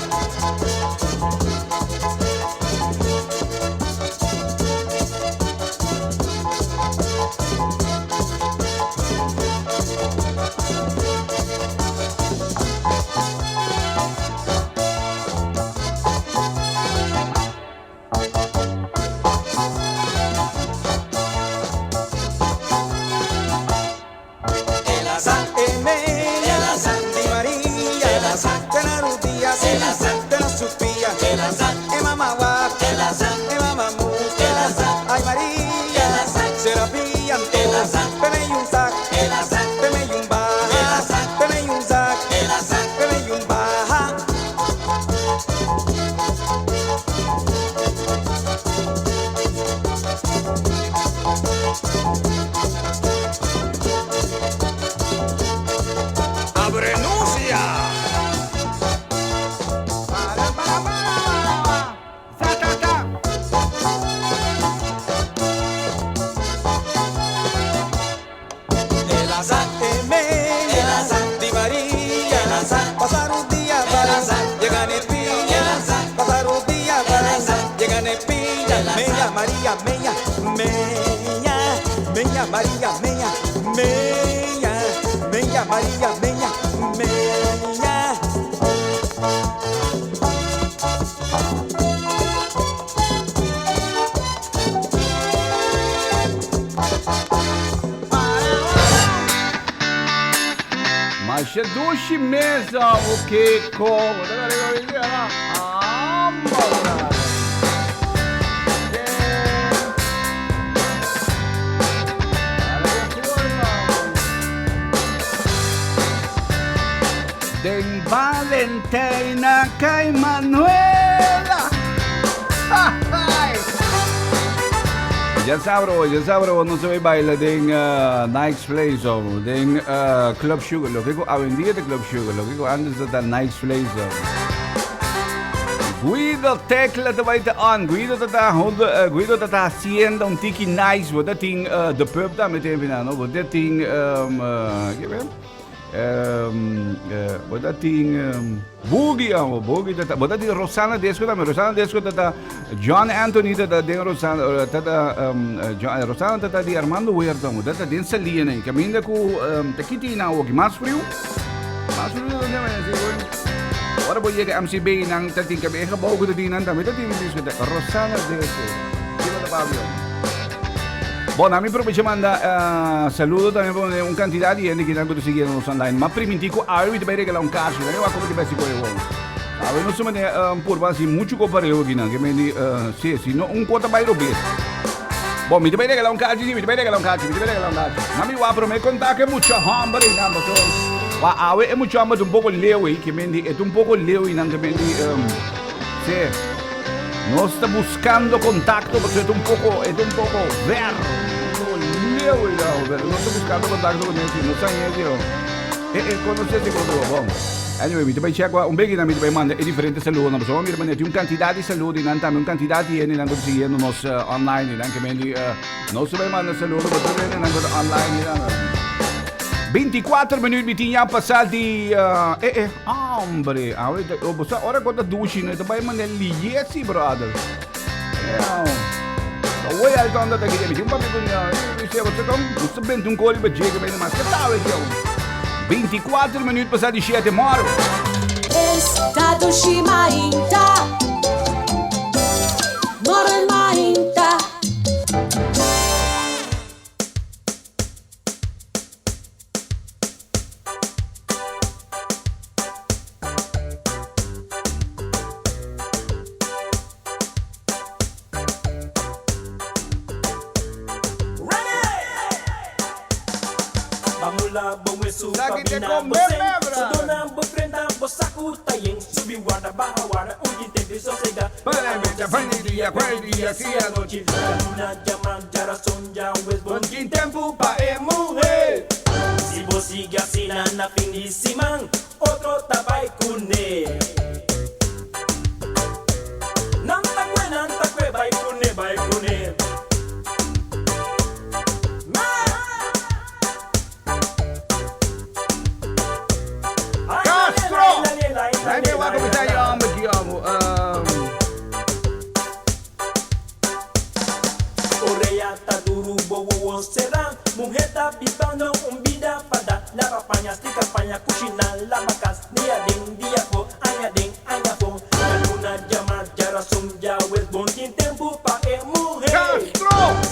María meia, meia, meia María meia, meia, meia María meia, meia. Mas é doce mesmo, o que como? Den Valentina kay Manuela. Ya sabro, no se ve baila den Nike's Place o den Club Sugar. Lo que digo, avendía de Club Sugar. Lo que digo, antes de Nike's Place o. Guido tecla te vai te aan. Guido te ta haciendo un tiki nice. Wat dat ding de pub daar meteen binnen. Wat dat ding wat dat ding Boogie, wat dat ding Rosanna Desco dat John Anthony dat ding Rosanna Rosanna dat die Armando Huerta dat ding Selena que minda ku takiti na o mais frio dat ora boy que MCB nang tating kabe kabaw ko din nang damit tating disco dat Rosanna Desco diba da Pablo. Bueno, a mí proprio ci manda saludo también por un cantidad di gente che stanno seguendo online. Ma prima dico, vi devo regalare un caso, io va come ti pensi poi uomo. Ave non so me pur va si mucho comparare oggi che mi sì, no un quota by robes. Boh, mi devo regalare un caso, Ma mi va per me conta che mucho hambre in ambito. Va ave è mucho hambre un poco lewi, che mi è un poco lewi anche mi sì. No está buscando contacto porque es un poco verde. No está buscando contacto con él, no está en ello. Conoscete con Anyway, mi ti check un begin mi ti manda differenti saluti, ma mi rimane un quantità di saluti, un quantità di eni nango siguiendo nos online, anche mendi no se manda saluti, ma tu nango online. 24 minuti ya passati hombre, ora quando duci ne vai mandare gli yesi brother. Oi, alto anda daqui, gente. Um papel com você como? Você bem um colo para dizer bem mais que tal, então. 24 minutos passar de 7 moro. Estado Shimainta. Moro Mainta. Bamula bawesu pabina bosen Sodona bofrenda bosaku tayeng Subi wada bahawada ujin tempe sosega Paramenta pandiria quadia sia noche Luna llama jara sonja wes bonjin tempo pa mujer Si vos sigue así na finísiman Otro tabay kune Nanta kwe bay kune Aí eu vou começar a amo aqui, amo. Oreia tá duro, boa será. Mulher tá bibando vida pada. Lava panha, stica panha, cochina, lava cas. Dia den, dia fo, anha fo. A luna llama, jara som, já es bom tem tempo pa mulher.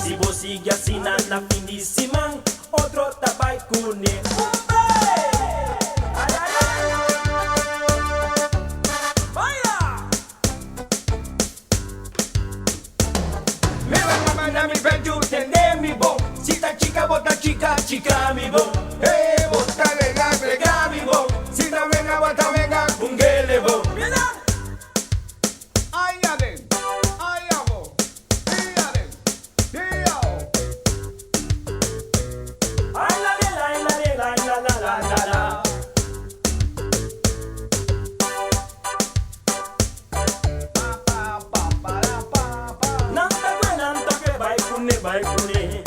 Se você sigue assim na finíssima, outro tabai cune. Mi pecho tende mi bo, si ta chica bota chica mi bo, bota lega mi bo, si ta venga bota venga bungele bo. Ay abo, La. Vai kune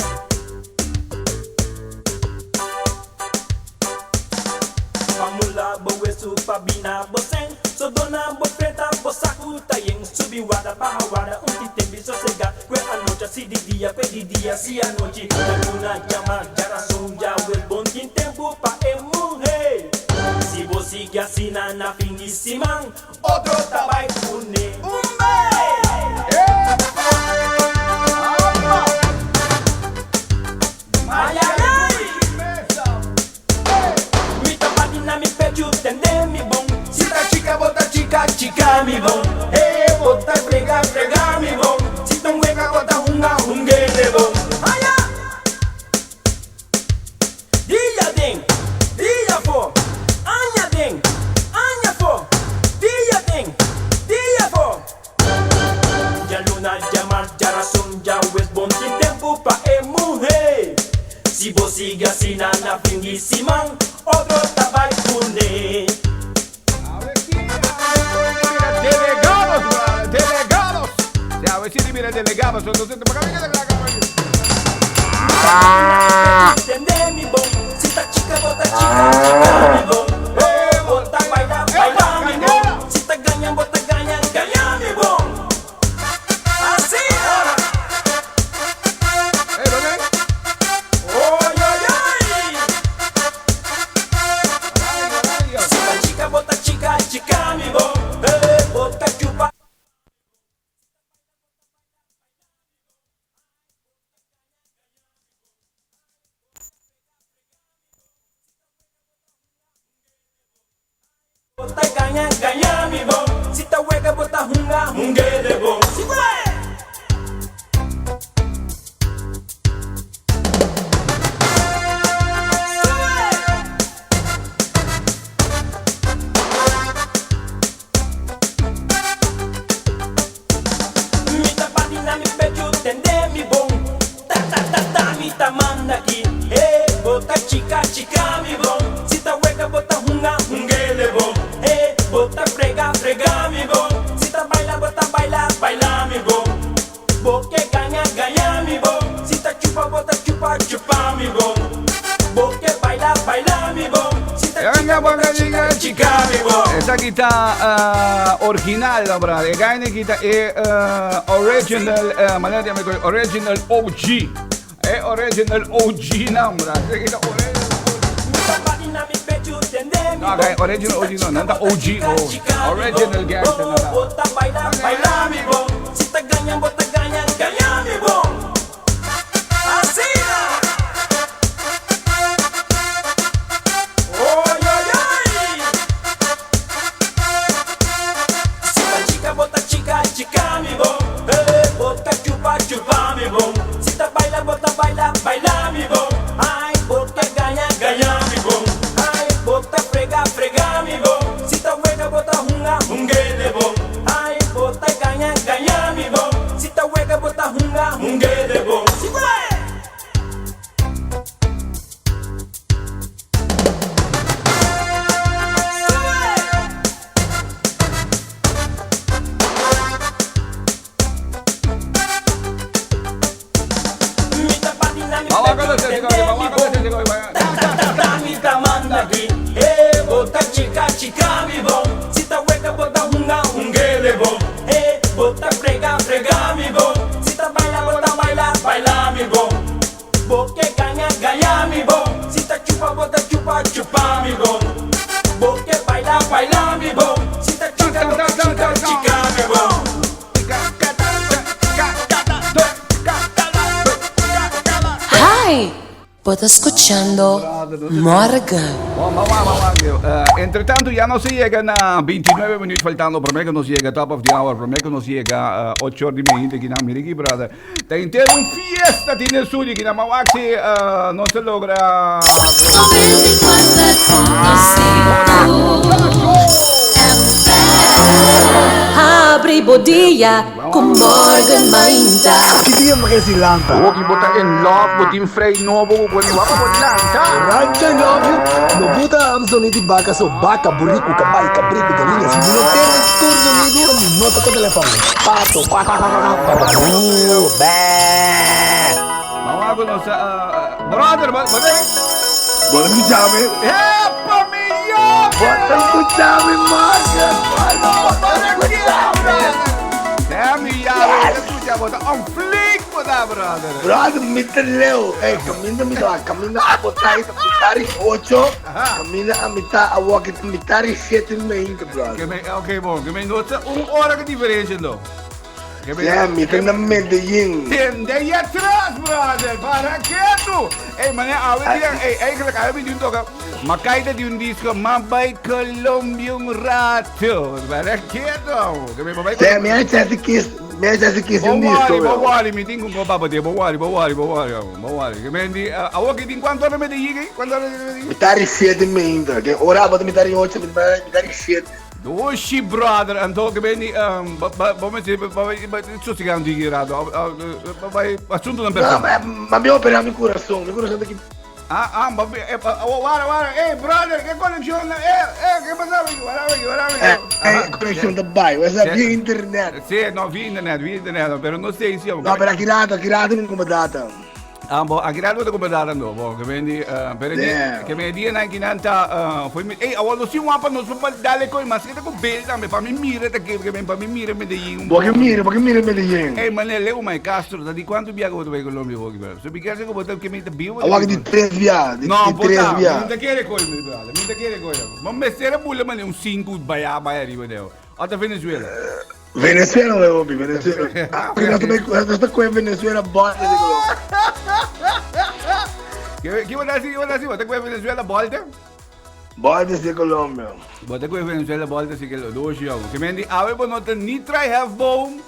Pamula bawesu pabina bosen Sodona bofreta bosaku tayeng Subi wada bahawada unti tembi sosega Kwe anocha si di dia si anoche La luna llama jara sonja wel bon tin tempo pa mujer Si vos sigue así na finísima Otro tabay kune Mi tapatina mi pecho tende mi bon Si ta chica bota chica mi bon Bota frega mi bon Si ta hueca bota hungele bon Dia den, dia fo Anya den, anya fo Dia den, dia fo Ya luna llama jara son ya es bon ti tempo pa mujer Si vos sigue así na finísima Otro tabay kune Delegados. Ya, a ver si mira delegados. Tende mi bon, si ta chica bota chica mi bon Bota baila mi bon Si ta gaña bota gaña mi bon Así Si ta chica bota chica mi bon Bota chupa Bota gaña mi bon Si ta hueca bota hungele bon Si Mi tapatina mi pecho tende mi bon mi ta manda aquí Bota chica mi bon Si ta hueca bota hungele bon Bota frega mi bon Si ta baila baila mi bon Boque gaña mi bon Si ta chupa bota chupa mi bon Boque baila mi bon Si ta Esa guitarra original, brother. Esa guitarra original, original OG. Original OG, não, brother. Esa guitarra no, okay, original OG no, nanda OG o original gangster na. Bota baila, baila mi bom. Si te ganyan, bota ganyan, ganyan mi bom. Así na. Oy, oy, oy. Si ta chica, bota chica, chica mi bom. Bota chupa, chupa mi bom. Si te baila, bota baila, baila mi bom. Ay, bota ganyan, ganyan mi bom. Bota frega, frega mi bom. Si ta huega, bota hunga, hungele bom. Ay, bota ganha, ganha mi bom. Si ta huega, bota hunga, hungele bom. Si vai! Mita patina, mi bota chica, chica mi bom. Si ta hueca, bota hunga, hungele bom. Bota frega, frega mi bom. Si ta baila, bota baila, baila mi bom. Boque ganha, ganha mi bom. Si ta chupa, bota chupa, chupa mi bom. Boque baila, baila mi bom. Si ta chica, bota chica, chica mi bom. Hi, ¿estás escuchando Morgan? Entretanto, ya no se llegan a 29 minutos faltando. Prometo que nos llega top of the hour. Prometo que nos llega 8 horas y media. Que miriki, brother. Te entero un fiesta tiene el suyo. Que nada más no se logra. Abre bodia com Morgan Mainta. Que dia magazine lanta? O que botar em love, botar em freio novo, quando vai para lanta. Rancha love, no buta Amazon de vaca, so vaca, burrico, cabai, cabrito, galinha, se não tem curso nido, nota com o telefone. Pato, Vamos lá, nossa brother, bora me chame. Epa, minha! Bora me chame, Morgan. On flick for that, brother. Brother, Mr. Leo, camina a botar essa mitari 8, camina a mitad a walk it mitari 7 meio, brother. Ok, bom, que me nota hora que diferença, não. Yeah, me tem na Medellín. Tende aí atrás, brother, para quieto. Mané, eigenlijk hebben we nu toch maar kijk de un disco, maar bij Colombia rato. Para quieto. Yeah, me acha esse kiss um disco. Bawali, me tengo com papo de bawali. Que me di, agora que tem quanto hora Medellín? Quanto hora Medellín? Mitari 7 meio, que ora bota mitari 8, mitari 7. Oxi, brother, então que bem, vamos dizer, isso se ganha dinheiro, vai, assunto não percebe. Mas meu operar meu coração daqui. Brother, que conexão, que passava aqui, conexão da bairro, essa via internet. Sim, não, via internet, mas não sei se... Não, mas aqui não como data. Bom, aqui não é como data, não, bom, que me dia na quinanta, foi, agora se um apa não só dale coi, mas que tá com bem também, para mim mira daqui, que para mim mira Medellín. Porque mira Medellín. Mas leu mais Castro, de quanto viaja tu vai Colômbia, se biqueira que botar que me tá bio. Agora de 3 viagens, não, de 3 viagens. Não te quer coi, meu brother, não te quer coi. Vamos meter bula, mas um 5 vai arriba deu. Até Venezuela. Venezuela não é óbvio, Venezuela. Porque nós estamos com a Venezuela borda de Colômbia. Que vai dar você com a Venezuela borda? Borda de Colômbia. Bota com a Venezuela borda se que dois jogos. Que me diz, a ver, não tem nem try have bone,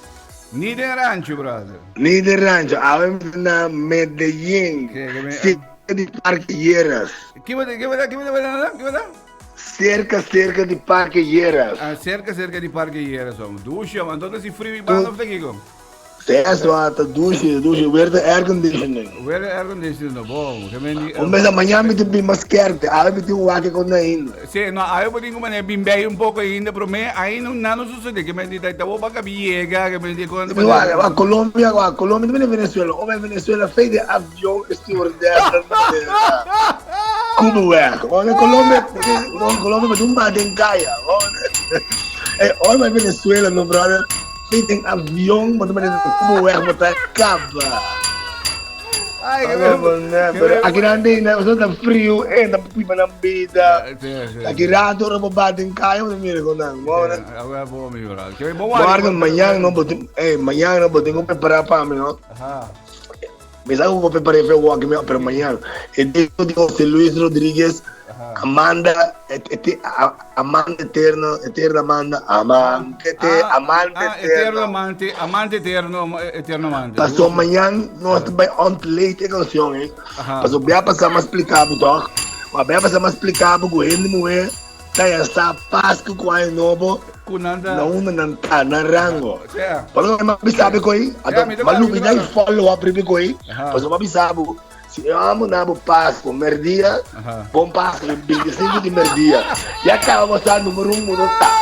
nem de rancho, brother. Nem de rancho, a ver na Medellín. Cerca de Parque Lleras. Que vai dar? Cerca de Parque Lleras. Cerca de Parque Lleras, homem. Ducha, mas então se frio e banda tá aqui, como? Certo, tá ducha, verde air conditioning. Bom. Mas amanhã me tem mais quente, aí me tem um aqui quando ainda. Sim, não, aí eu vou ter que me bem um pouco ainda, pero aí não sucede, que me diz, tá bom para viega, que me diz quando... A Colômbia também é Venezuela, ou é Venezuela feita de avião, stewardess. Cuba weg. Want Colombia met een bad in Kaya. All my Venezuela, no brother. Zit in avião, maar met een Cuba weg met een kaba. Aqui na Andina, você tá frio, tá pipa na vida. Aqui rato, roupa bate em caia, não me recordando. Agora é bom, meu brother. Morgan, amanhã não vou ter que preparar para mim, não? Mas eu vou preparar para o walk, pero amanhã. Eu digo José Luis Rodrigues, Amanda eterna Amanda, amante eterno. Eterno amante. Passou amanhã, nós também ontleed a canção, hein? Passou bem a passar mais explicado, toch? Mas bem a passar mais explicado, com ele, mulher, tá essa Páscoa com a novo, na uma na rango. Passou mais sabe com aí, maluco, daí follow up com aí, passou mais sabe. Se eu amo na Páscoa, merdia, bom Páscoa, 25 de merdia. E acaba você número 1, não tá.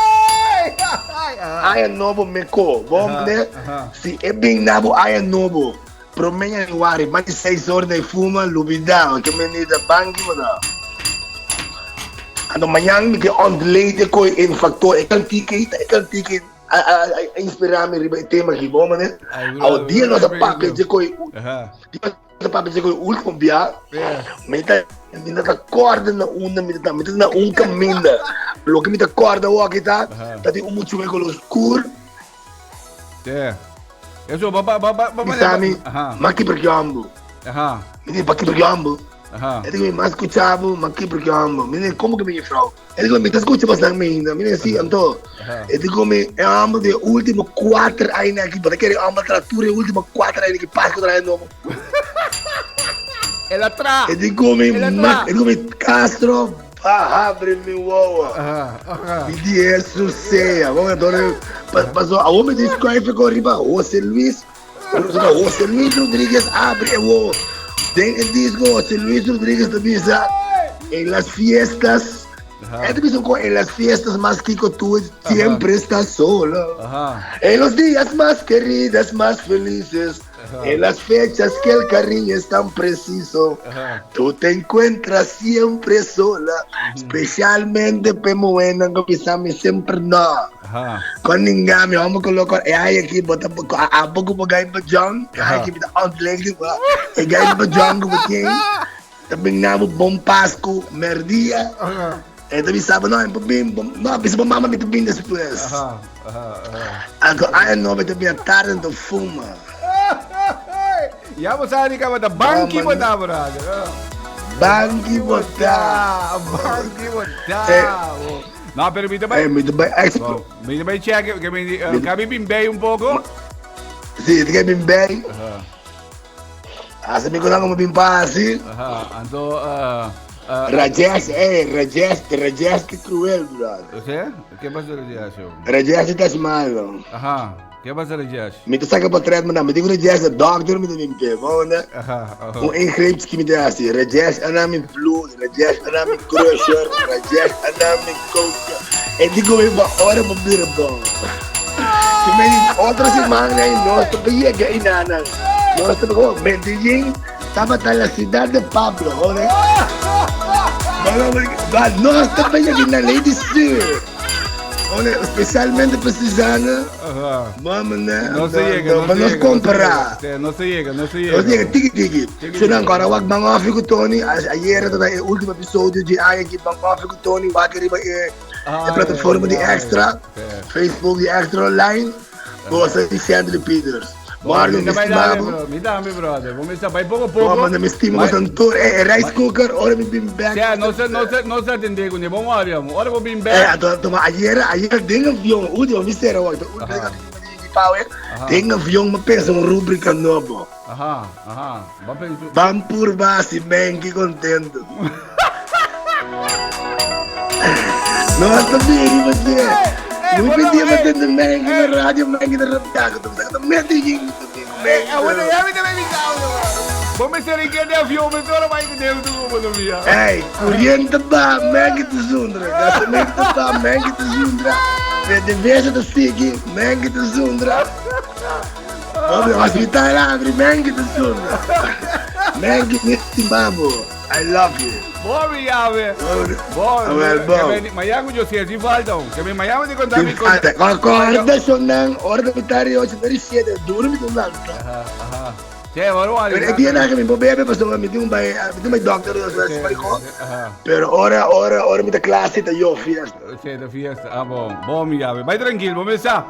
Aí é novo, meco, bom, né? Se é bem nabo, aí é novo. Promenha no ar, mais de 6 horas de fuma, lubidão, que menina, banque, mano. Ano amanhã, me que ontleed ko in factor, ik kan ticket, inspirar-me, riba, tema aqui, bom, né? Ao dia, nossa package, ko, sa papi ko último dia, minta corda na una, minta na caminho, lo que minta corda o aqui tá, tem muito com o escuro. Eso Sami, maqui porque amo. Me para que porque amo. Eu digo, mas escuchava, maqui porque amo. Me como que minha frau? Eu digo, me tá escutando bastante ainda. Me assim, então. Eu digo, eu amo de último 4 ainda aqui, porque quero amo a tratura último 4 ainda que passa contra ele novo. Ela atrás. Eu digo, Castro, abre meu uova. Me diz isso, ceia. Vamos então, passou a homem descreve com riba, José Luis Rodrigues abre o uova. Tem el disco José Luis Rodrigues também está en las fiestas. En las fiestas más que tú siempre estás solo. En los días más queridas, más felices. En las fechas que el cariño es tan preciso. Tú te encuentras siempre sola. Especialmente pemoena que pisame siempre no. Con ninguém, vamos colocar. Aí aqui, bota a pouco para ganhar para John. Aí aqui, bota outlet. E ganhar para John, como tem. Também não, bom Páscoa, merdia. E também sabe, não, não, precisa mamar muito bem depois. Aí não, vai também a tarde, então fuma. Já você sabe que vai dar banque botar, brother. Banque botar. No, pero me vai check, que me cabe bem bem pouco. Sim, te cabe bem. Assim me conhece bem assim. Então, Rajesh que cruel, brother. Você? Que passa Rajesh? Rajesh tá malo. Que passa Rajesh? Me tu saca para trás, mas me digo Rajesh é doctor, me tem que, vamos, né? Ingreps que me dá assim, Rajesh anami flu, Rajesh anami crusher, Rajesh anami coca. E digo me ba hora para vir bom. Que me outra semana aí nós também é que inana. Nós também Medellín, estava na cidade de Pablo, né? Nós também aqui na Lady Sir. Olha, especialmente para Suzana. Vamos, né? Não se chega, para nós comprar. Não se chega. Não se chega, tiki. Se não, agora o Bang Off com o Tony. Ayer era o último episódio de Ai aqui, Bang Off com o Tony. O aqui a plataforma de Extra. Facebook de Extra Online. Você de Sandra Peters. Morgan, me dá, meu brother. Vamos ver se vai pouco. Vamos, me estimo tanto. Rice cooker, ora me bim back. Não se atender com ele. Vamos, ora vou bim back. Ayer tem avião. Último, me será hoje. Tem avião, mas pensa rubrica nova. Vamos por base, bem, que contento. Nossa, bem, você. Não podia bater no Mengue na rádio, Mengue na Raptago. Tu Medellín. Vamos ser em que de avião, mas agora vai que dentro do mundo, via. Ei, corrente ba, Mengue de Zundra. Gasamento ba, Mengue de Zundra. Defesa do SIG, Mengue de Zundra. Vamos, hospital abre, Mengue de Zundra. Mengue nesse babo. I love you. Bom, Yahweh. Mayango yo si di falta, que me Miami di contami con. Guarda sono ora mi tario 87, duro mi tunalta. Aha. Cioè, ora Pero tiene que mi bebé pasó me dio un doctor pero ahora mi clase te yo fiesta. C'è la fiesta. Ah, bom, Yahweh. Vai tranquillo, come sta?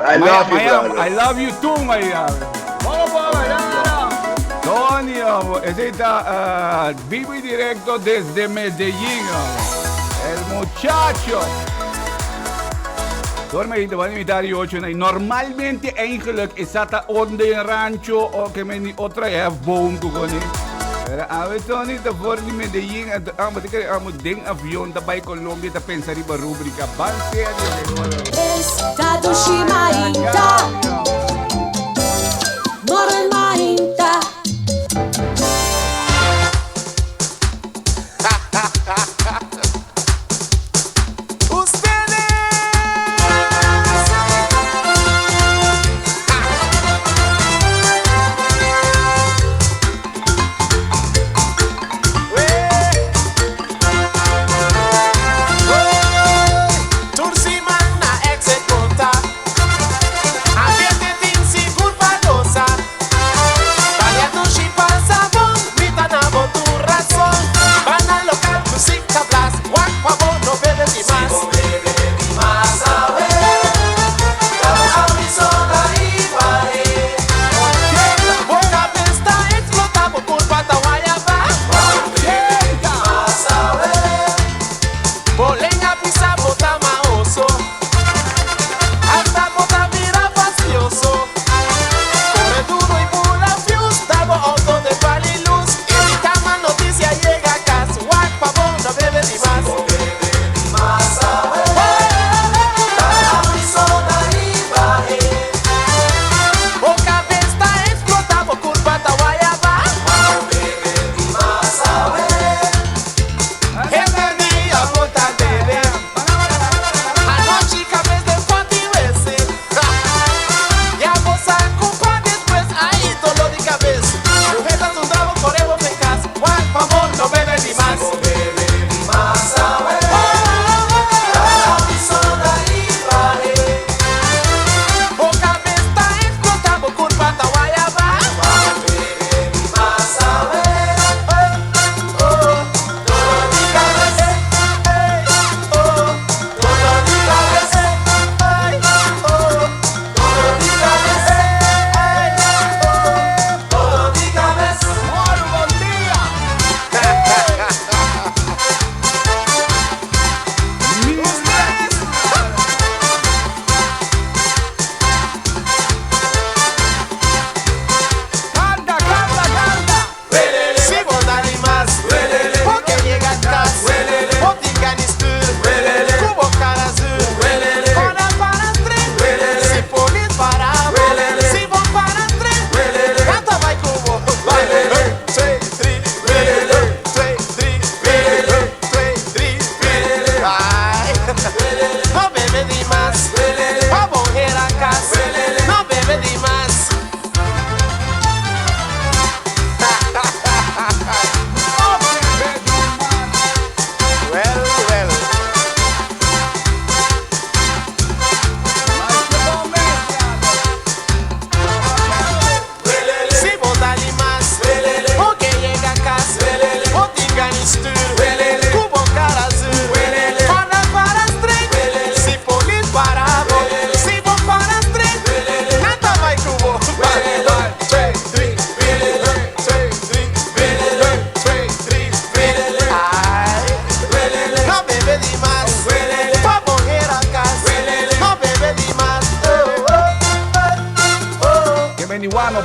I love you too, Miami. Vamos, Tony, ese está vivo y directo desde Medellín. El muchacho. Dorme te van a invitar yo 8 en normalmente eigenlijk is dat onder een rancho of que men otra half boom kukoni. Pero Tony te voor die Medellín maar ik moet ding avion bij Colombia te pensar in rubrica ban serio. Estado Shimainta Mormainta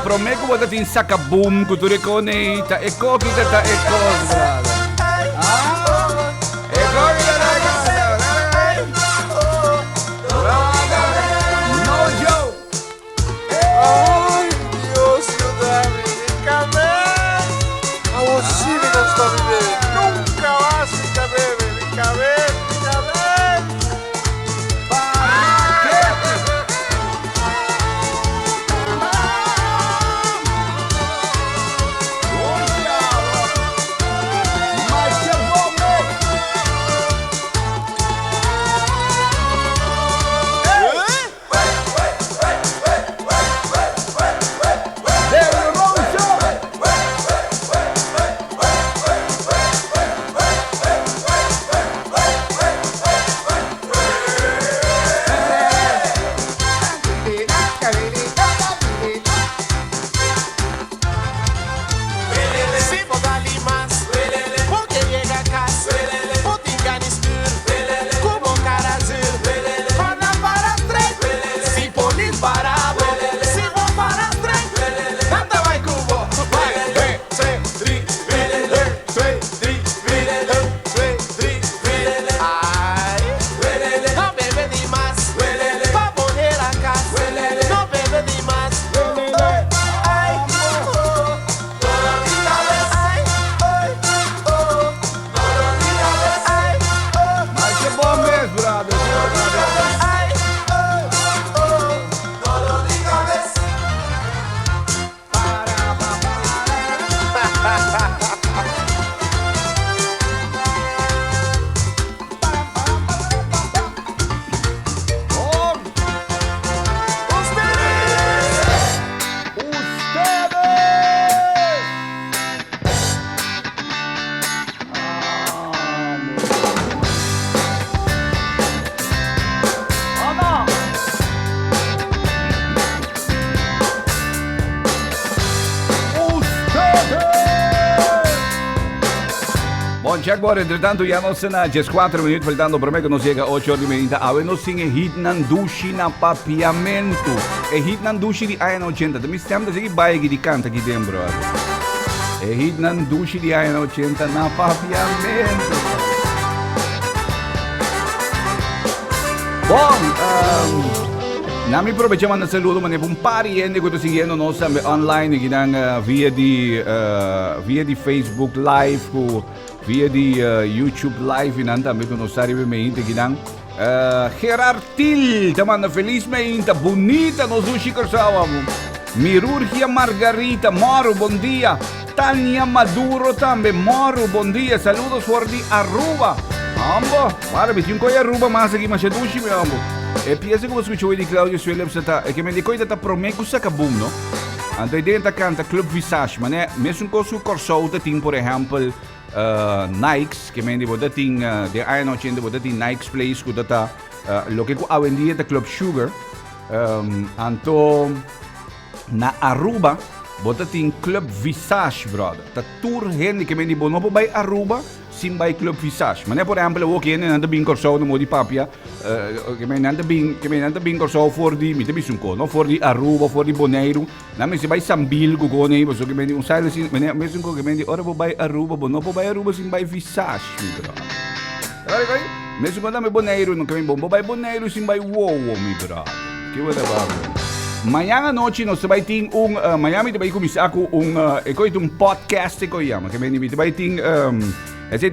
Promeko dat in sakaboom kuture kone ta eko kita ta eko. No joke. Ay, Dios, ayúdame, dígame. Abusivos esta bebé. Nunca vas, dígame, dígame. Bom, já agora, entretanto, já não são 4 minutos, faltando para mim que não chega 8h30. Agora não singe hit nan dushi na papiamento. É hit nan dushi de Ayan 80. Também estamos aqui, vai aqui de canta aqui dentro. É hit nan dushi de Ayan 80 na papiamento. Bom, nami aproveichamos na saludo, mas um par de gente que está seguindo nós online via de Facebook Live, via de YouTube Live, e também que nós sabemos que Gerardil, te manda felizmente, bonita, nos ushikarsawam. Mirurgia Margarita, Moro, bom dia. Tania Maduro também, Moro, bom dia. Saludos por de Aruba. Ambo, para bitin ko Aruba mas aqui mas dushi meu ambo. E piensa como escuchou de Claudio Swillems é que me dico da promeco sa kabum, no? Ando dentro canta Club Visage, mas né, mesmo com o corso tem por exemplo Nikes, que me digo da tem de Ayan 80 da tem Nikes Place que da lo que hoje em dia da Club Sugar. Anto na Aruba bota tem Club Visage, brother. Ta tour gente que me digo não vai Aruba sim vai Club Visage. Mas por exemplo, o que nanda bem corso no modi papia, que me nanda bem corso for di mi tebisun ko, no for di Aruba, for di Bonaire. Na me se vai Sambil ko ko nei, so que me di un sale sim, me mesmo ko que me di ora vai Aruba, no vai Aruba sim vai Visage, bro. Vai, mesmo quando me Bonaire, no que me bombo vai Bonaire sim vai wow, mi bro. Que vai dar. Amanhã à noite nós vai ter Miami vai começar com um podcast que eu chamo, que me vai ter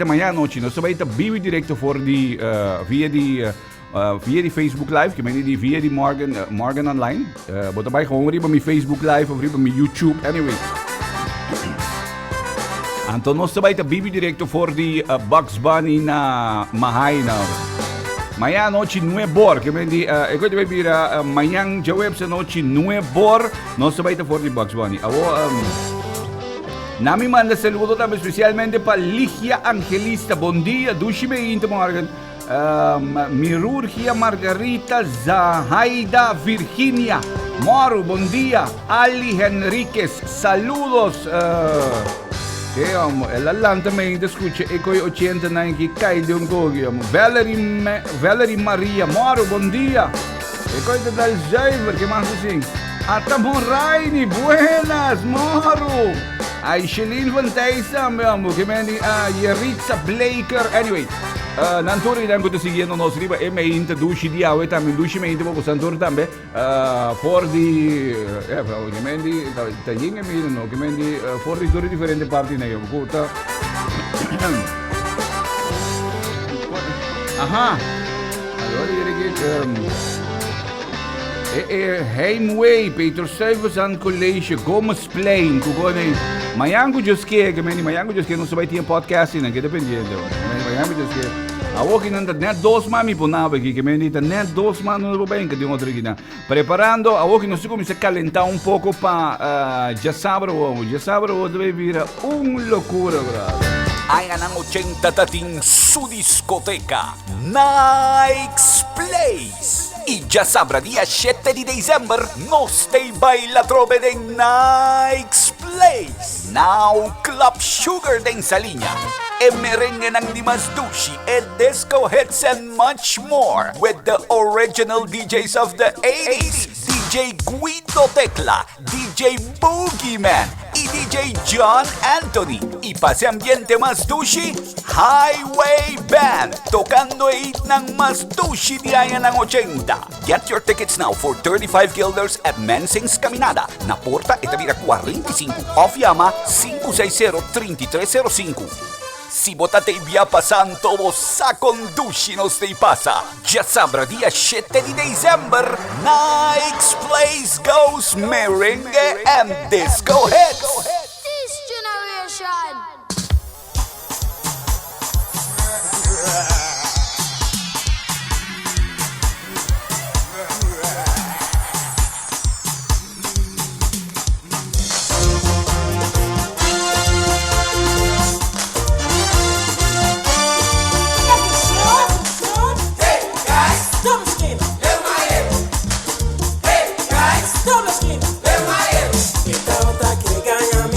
amanhã à noite nós vai ter vivo direto for de via de Facebook Live, que me via de Morgan Online, bota vai com riba mi Facebook Live, riba mi YouTube, anyway. Então nós vai ter vivo direto for de Bugs Bunny na Mahaina. Amanhã à noite não é bor, que me diz, eu vai vir amanhã já web noite não é bor, nós vai ter for de Bugs Bunny. Na me manda saludo também especialmente para Ligia Angelista, bom dia, dushi-me into Morgan, Mirurgia Margarita Zahaida Virginia, Moro, bom dia, Ali Henriquez, saludos. Ela lá também escuta Eco 80 que cai de gogi. Valerie Maria, Moro, bom dia. Eco da Alzheimer, que mais assim? Atamon Raini, buenas, Moro. A Shelin Vantaisa, meu amor, que me Yeritza Blaker, anyway. Nantori dan ko to seguindo nos riba e me introduci di awe também dushi me intro ko santor também for di que me di tayin me no que me di for di due differenti parti na yo ko ta aha allora direi che Heimway Peter Service and College Gomes Plain ko gone Mayango just que me di Mayango just que não vai ter podcast né que dependendo Mayango just que a walking nanda net dos mami ponava aqui que me dita net dos mano no bem que de outra aqui preparando a walking não se começa a calentar pouco para já sábado deve vir loucura brother. Ayan ang 80 tating su discoteca Nikes Place. Y ya sabrá día 7 de diciembre nos te baila trove de Nikes Place. Now Club Sugar den Saliña. E merengue ng Dimas Dushi, e disco hits and much more with the original DJs of the 80s. DJ Guido Tecla, DJ Boogeyman y DJ John Anthony. Y pase ambiente más Dushi, Highway Band, tocando el ng más Dushi de Ayan ng 80. Get your tickets now for 35 guilders at Mensing's Caminada. Na porta Etavira 45, off llama 560-3305. Si bota te via pasan todos sa conduci nos te pasa. Ya sabrá día 7 de diciembre, Nikes Place goes merengue and disco hits. This generation. Então tá que ganha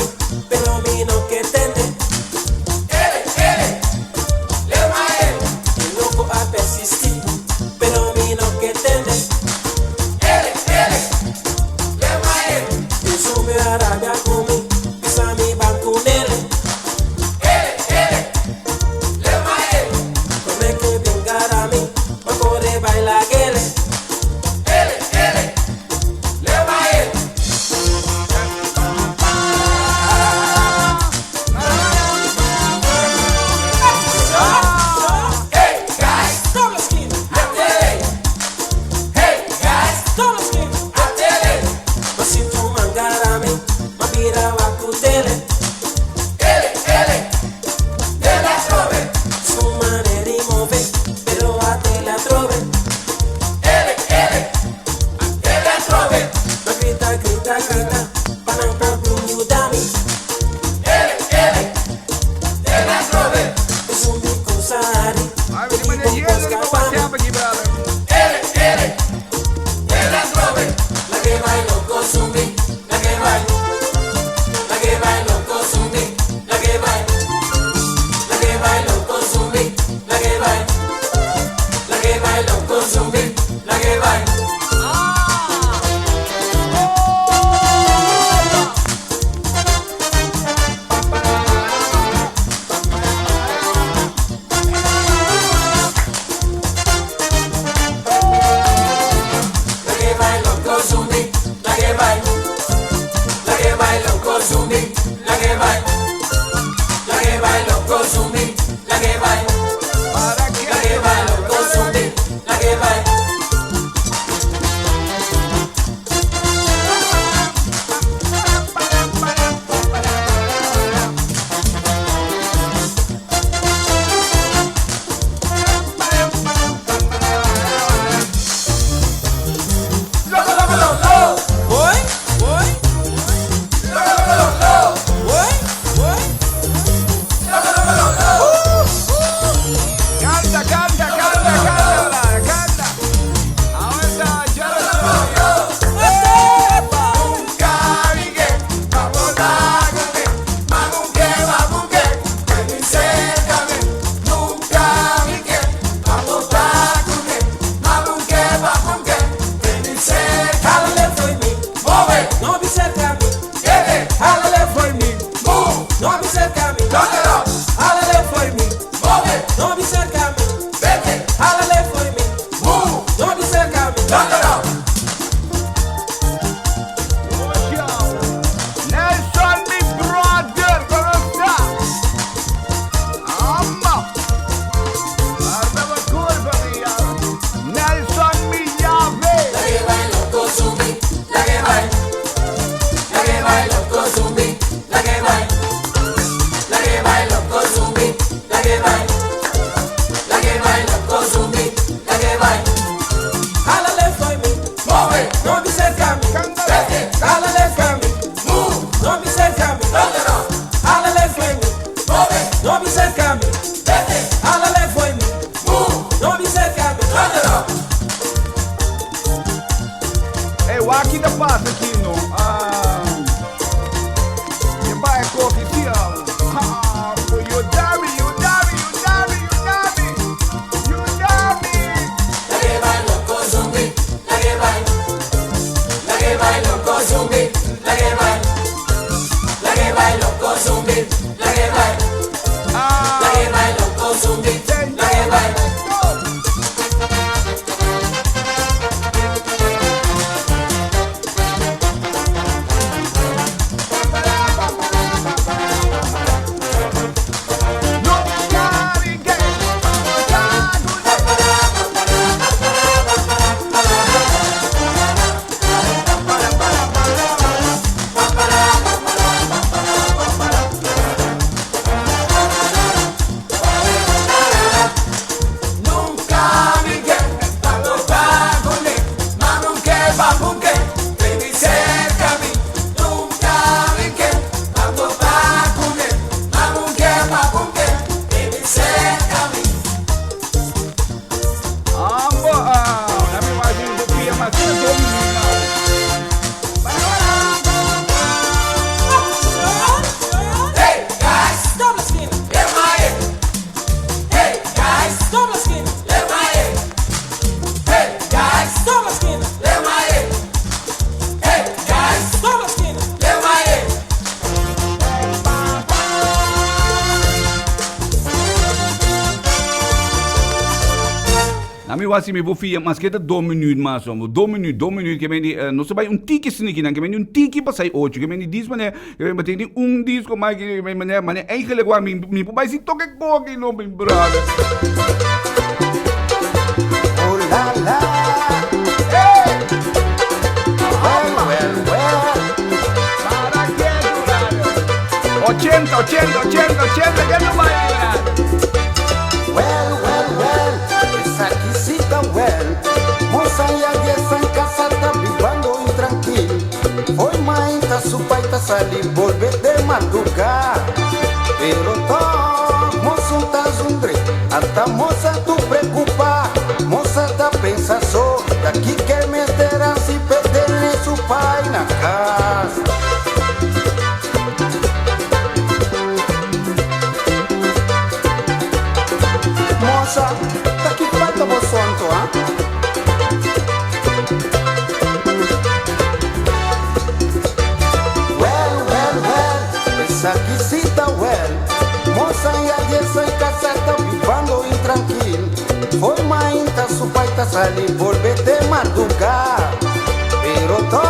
A mim was me bofia, mas que 2 minutos mais ou 2 minutos que me não se vai tiki sneaky, que me tiki para sair 8, que me diz mané, que me tem disco mais que mané eigenlijk wa me vai se toque coque no meu brother. Oh la la, hey, well. Para que durar? 80, que não vai durar? Well, esa quisita well, moça e a guesa em casa tá vivando intranquilo. Foi mãe, tá su pai, tá sali, volver de madrugar. Pero to, moço tá zundre, hasta moça tu preocupa. Moça tá pensa só, daqui que me terá se perder su pai na casa. Moça, daqui falta vos sonto, ah? Well, essa quisita well. Moça e a guesa em casa tá vivando intranquilo. Foi mãe, tá su pai, tá sali, volver de madrugar. Pero to,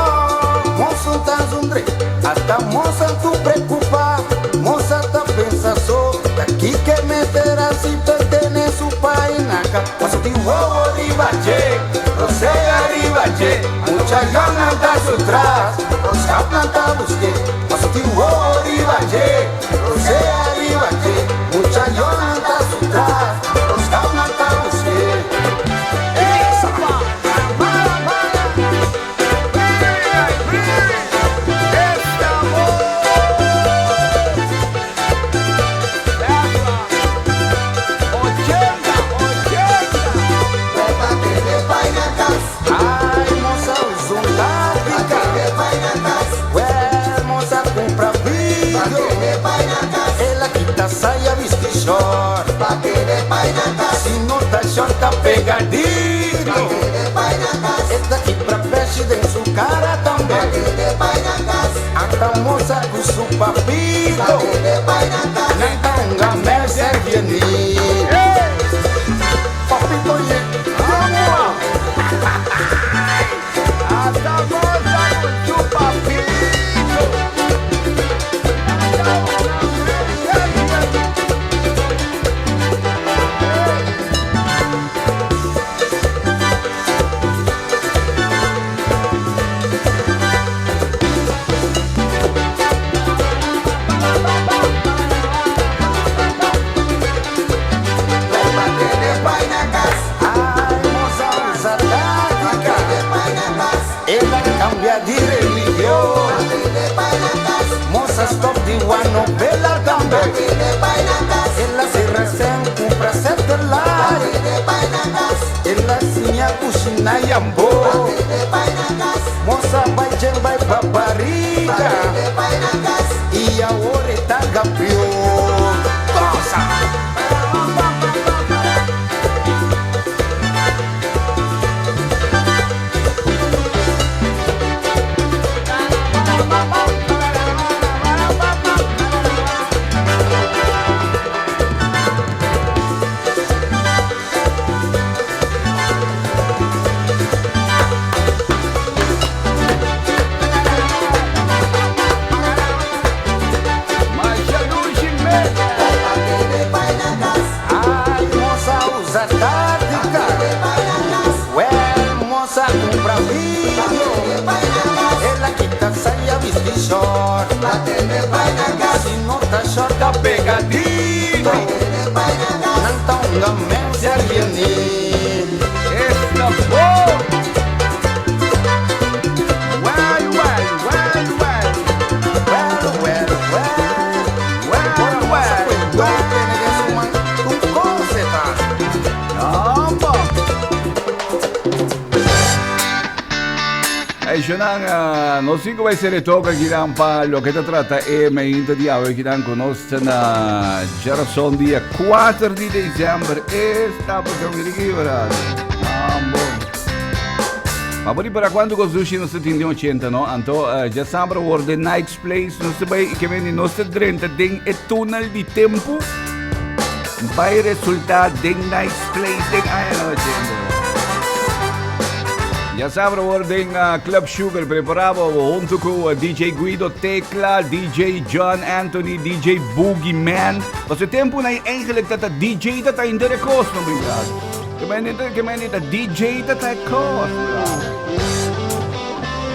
moço tá zundre, hasta moça tu preocupa. Moça tá pensa só, daqui que me terá se pertene su pai na casa. Paso ti huevo arriba, che, rosé arriba, che. Mucha gana da su tras, rosca planta busque. Paso ti huevo arriba, che, rosé arriba, che. Mucha gana da su tras, rosca planta busque. Saia viste short, pa que de pai na casa. Se não tá short, tá pegadinho, pa que de pai na casa. Esta aqui pra peixe dentro su cara também, pa que de pai na casa. Ata moça com su papito, pa que de pai na casa. Nem tá gamel sergiani. Papito ye, vamos. Ata moça com su papito. Cambia de religión, moças top de uma novela também. Ela se recém compra celular, ela sinha coxina e amor. Moça vai gem vai pra barriga, e a hora tá gapião. Se não tá short, tá pegadinho. Não tá gamel sergiani. Esta boa. Non si come se ne tocca chi da un pallo che ti tratta e mi intediamo chi da conosce na gerazione di 4 di dicembre e sta per mi richiamare. Ma poi per quando così non si tindiamo 100 no? Anto già sembra word Nike's Place non si vai che viene nostra 30 ding e tunnel di tempo. Vai risultato ding Nike's Place ding ai no gente. Já sabe, orden Club Sugar preparado junto com DJ Guido Tecla, DJ John Anthony, DJ Boogie Man. Você tempo na eigenlijk dat DJ dat in de kost nog obrigado. Que men dat DJ dat kost.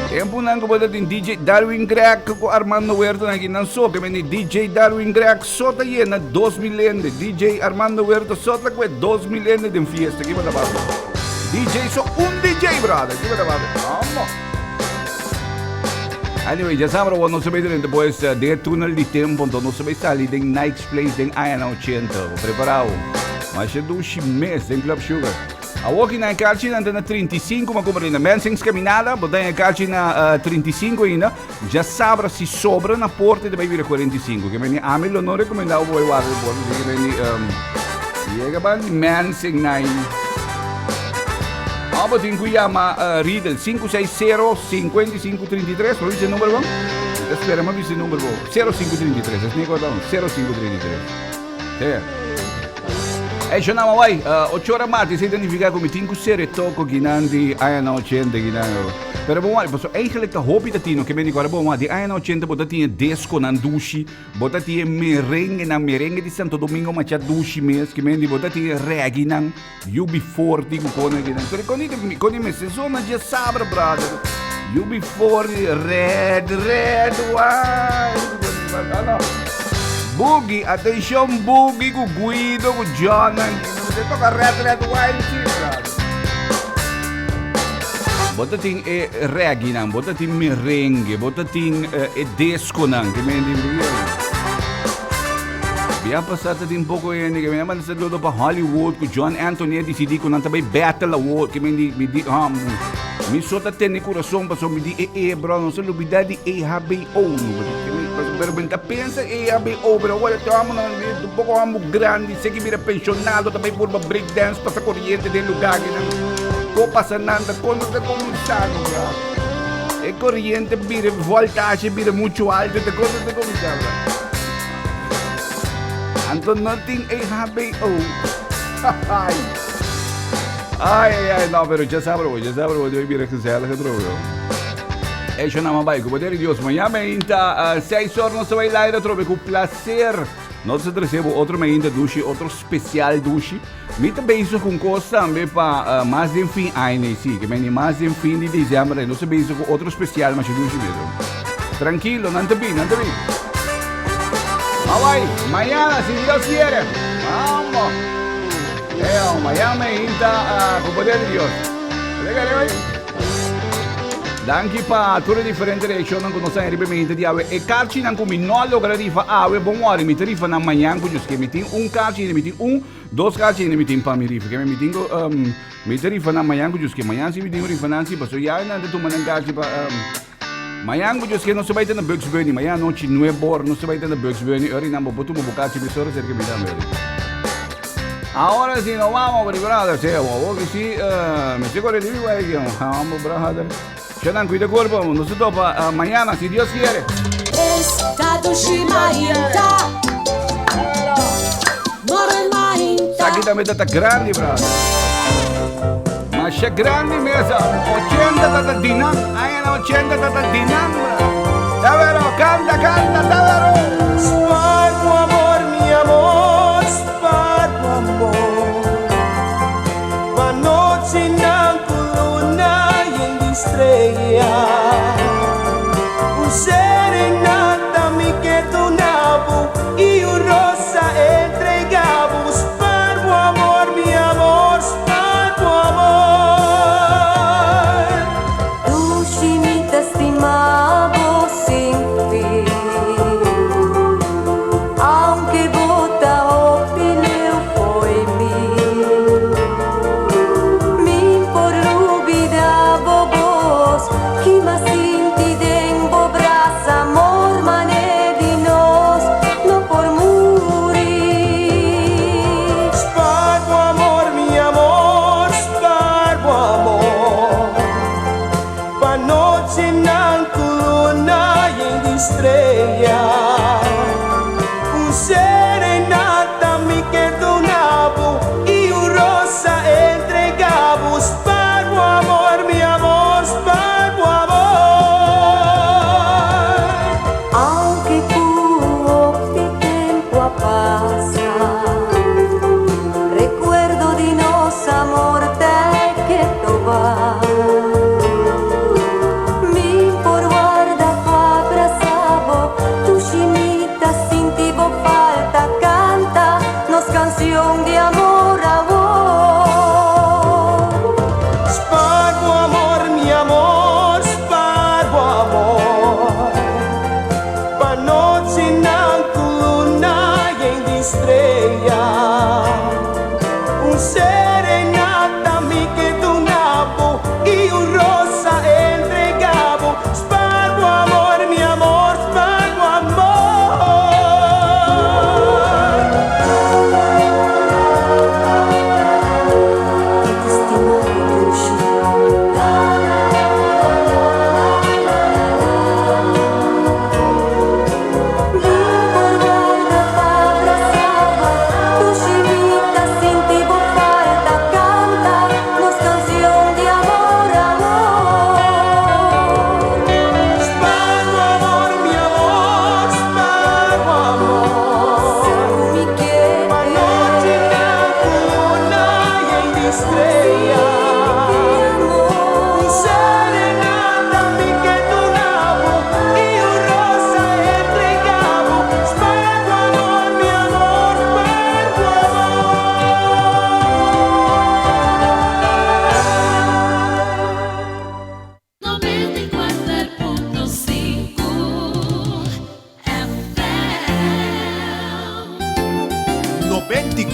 Tempo nang ko din DJ Darwin Greg ko Armando Huerta na ginanso que men DJ Darwin Greg sota na 2 milhões. DJ Armando Huerta sota ko 2 milhões de fiesta que vai dar. DJ, so un DJ, brother. Vamos. Anyway, já sabe, não se vede depois de túnel de tempo, então não se vai sair de Nike's Place em Ayana 80. Preparado. Mas é 2 meses em Club Sugar. A walking na calci na 35, mas como ainda mensens caminhada, botar na calci na 35 ainda, já sabe se sobra na porta e vai vir a 45. Que vem a mim não recomendava o guarda de porta, que vem chega para mensens na Abot in cui chiama Riedel 560-5533, ma dice il numero buono? Spera, ma dice il numero buono? 0533, se ne ricordano? 0533. E ci andiamo, vai, 8 ore mati, si identifica come 5 sere tocco ginandi Ayana 100 ginando. Pero bom, also eigenlijk de hobby dat tino, que me digo, bom, di Ayana 80 bota tinha disco na dushi, bota tinha merengue di Santo Domingo, ma c'ha dushi mes, que me digo, bota tinha reggae nan, UB40 con ginando. Pero con i messe sono già sabra, brother. UB40 red wine. Boogie, attention Boogie con Guido, con John, se tocca red wine, sì, brother. Botating reggae nan, botating merengue, botating disco nan, che me dico. Abbiamo passato un poco che mi hanno stato dopo Hollywood con John Anthony decidi con un tabay battle award che mi mi sotto tenne coração passou mi di bro non se lo bida di HBO pero benta pensa HBO pero olha estamos um pouco amo grande sei que vira pensionado também por break dance passa corrente de lugar que não passa nada quando está começando bro e corrente vira voltagem vira muito alto de quando está começando Anton nothing HBO ai, no, pero já sabe, eu vira que se ela que droga. E ci andiamo vai, con potere di Dios, mañana a 6 horas non se vai lá e trove con placer. Nós recebemos outro mainda dushi, outro especial dushi. Me também isso com coisa também para mais de fim ano, sim, que vem mais de fim de dezembro, nós também isso com outro especial, mas dushi mesmo. Tranquilo, não te vi. Mas vai, amanhã, se Deus quiere. Vamos. Miami inta con potere di Dios. Anche pa tutte differenti regioni non conoscono ribemmente di ave e carci non come non lo gradifa ave buon mi tarifa na manhã con giusto che mi tin un carci ne mi tin un dos carci ne mi tin pa mi rifa che mi tingo mi tarifa na manhã con giusto che manhã si mi tin rifananzi passo ya na de tu manan carci pa manhã con giusto che non si vai na Bugs Bunny manhã non ci non è bor non si vai na Bugs Bunny ora non botu mo carci mi soro cerca mi da mere Ahora sí nos vamos, brother. Sí, que sí, me estoy corriendo vamos, brother. Quedan cuida cuerpo, nos topa mañana, si Dios quiere. Estado Shimainta. Aqui também tá grande, brother. Mas é grande mesmo. 80 tá dinan, aí na 80 tá dinan. Tá vero, canta, tá vero. Spargo amor, mi amor, spargo amor. Ma noche na luna y en estrella. Un serenata mi quedonavo y un rosa entregavo. Spargo amor, mi amor, spargo amor. Tu si mi te estimavo sin fin. Aunque vota opinión foi mí. Mi por olvidavo vos, que más sinti dengo braça amor mané de nós, no por morir. Spargo amor, mi amor, spargo amor. Pa noche na luna y en estrella. Un serenata mi quedonavo y un rosa entregavo. Spargo amor, mi amor.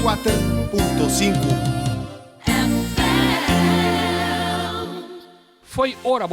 94.5. Foi hora,